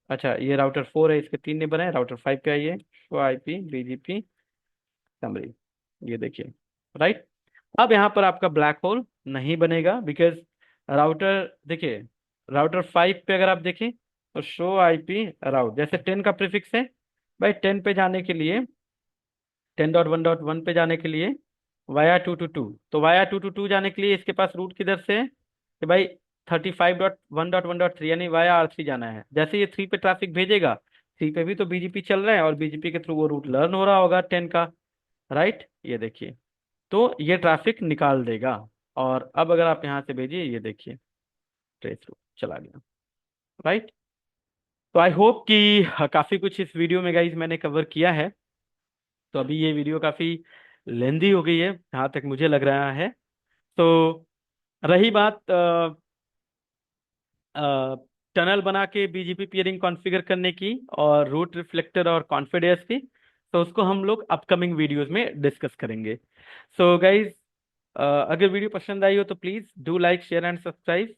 अच्छा, ये राउटर 4 है, इसके 3 नेबर हैं। राउटर 5 पे आइए, शो आईपी बीजीपी समरी, ये देखिए, राइट। अब यहाँ पर आपका ब्लैक होल नहीं बनेगा, बिकॉज राउटर देखिए, राउटर 5 पे अगर आप देखें तो शो आईपी राउट, जैसे 10 का प्रीफिक्स है भाई, 10 पे जाने के लिए, 10.1.1 पे जाने के लिए वाया 2 to 2, तो वाया 2 to 2 जाने के लिए इसके पास रूट किधर से है कि भाई 35.1.1.3, यानी वाया R3 जाना है। जैसे ये 3 पे ट्रैफिक भेजेगा, 3 पे भी तो बीजीपी चल रहा है, और बीजीपी के थ्रू वो रूट लर्न हो रहा होगा 10 का, राइट? ये देखिए, तो ये ट्रैफिक निकाल देगा। और अब अगर आप यहाँ से भेजिए, ये देखिए, ट्रेस रूट चला गया, राइट? तो आई होप कि काफ़ी कुछ इस वीडियो में गाइज मैंने कवर किया है। तो अभी ये वीडियो काफ़ी लेंदी हो गई है जहाँ तक मुझे लग रहा है। तो रही बात टनल बना के बीजीपी पियरिंग कॉन्फ़िगर करने की, और रूट रिफ्लेक्टर और कॉन्फिडेंस की, तो उसको हम लोग अपकमिंग वीडियोस में डिस्कस करेंगे। सो गाइज, अगर वीडियो पसंद आई हो तो please do like, share and subscribe,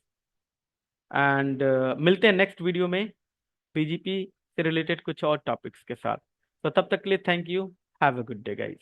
and मिलते हैं नेक्स्ट वीडियो में बीजीपी से रिलेटेड कुछ और टॉपिक्स के साथ। तो तब तक के लिए thank you, have a good day guys.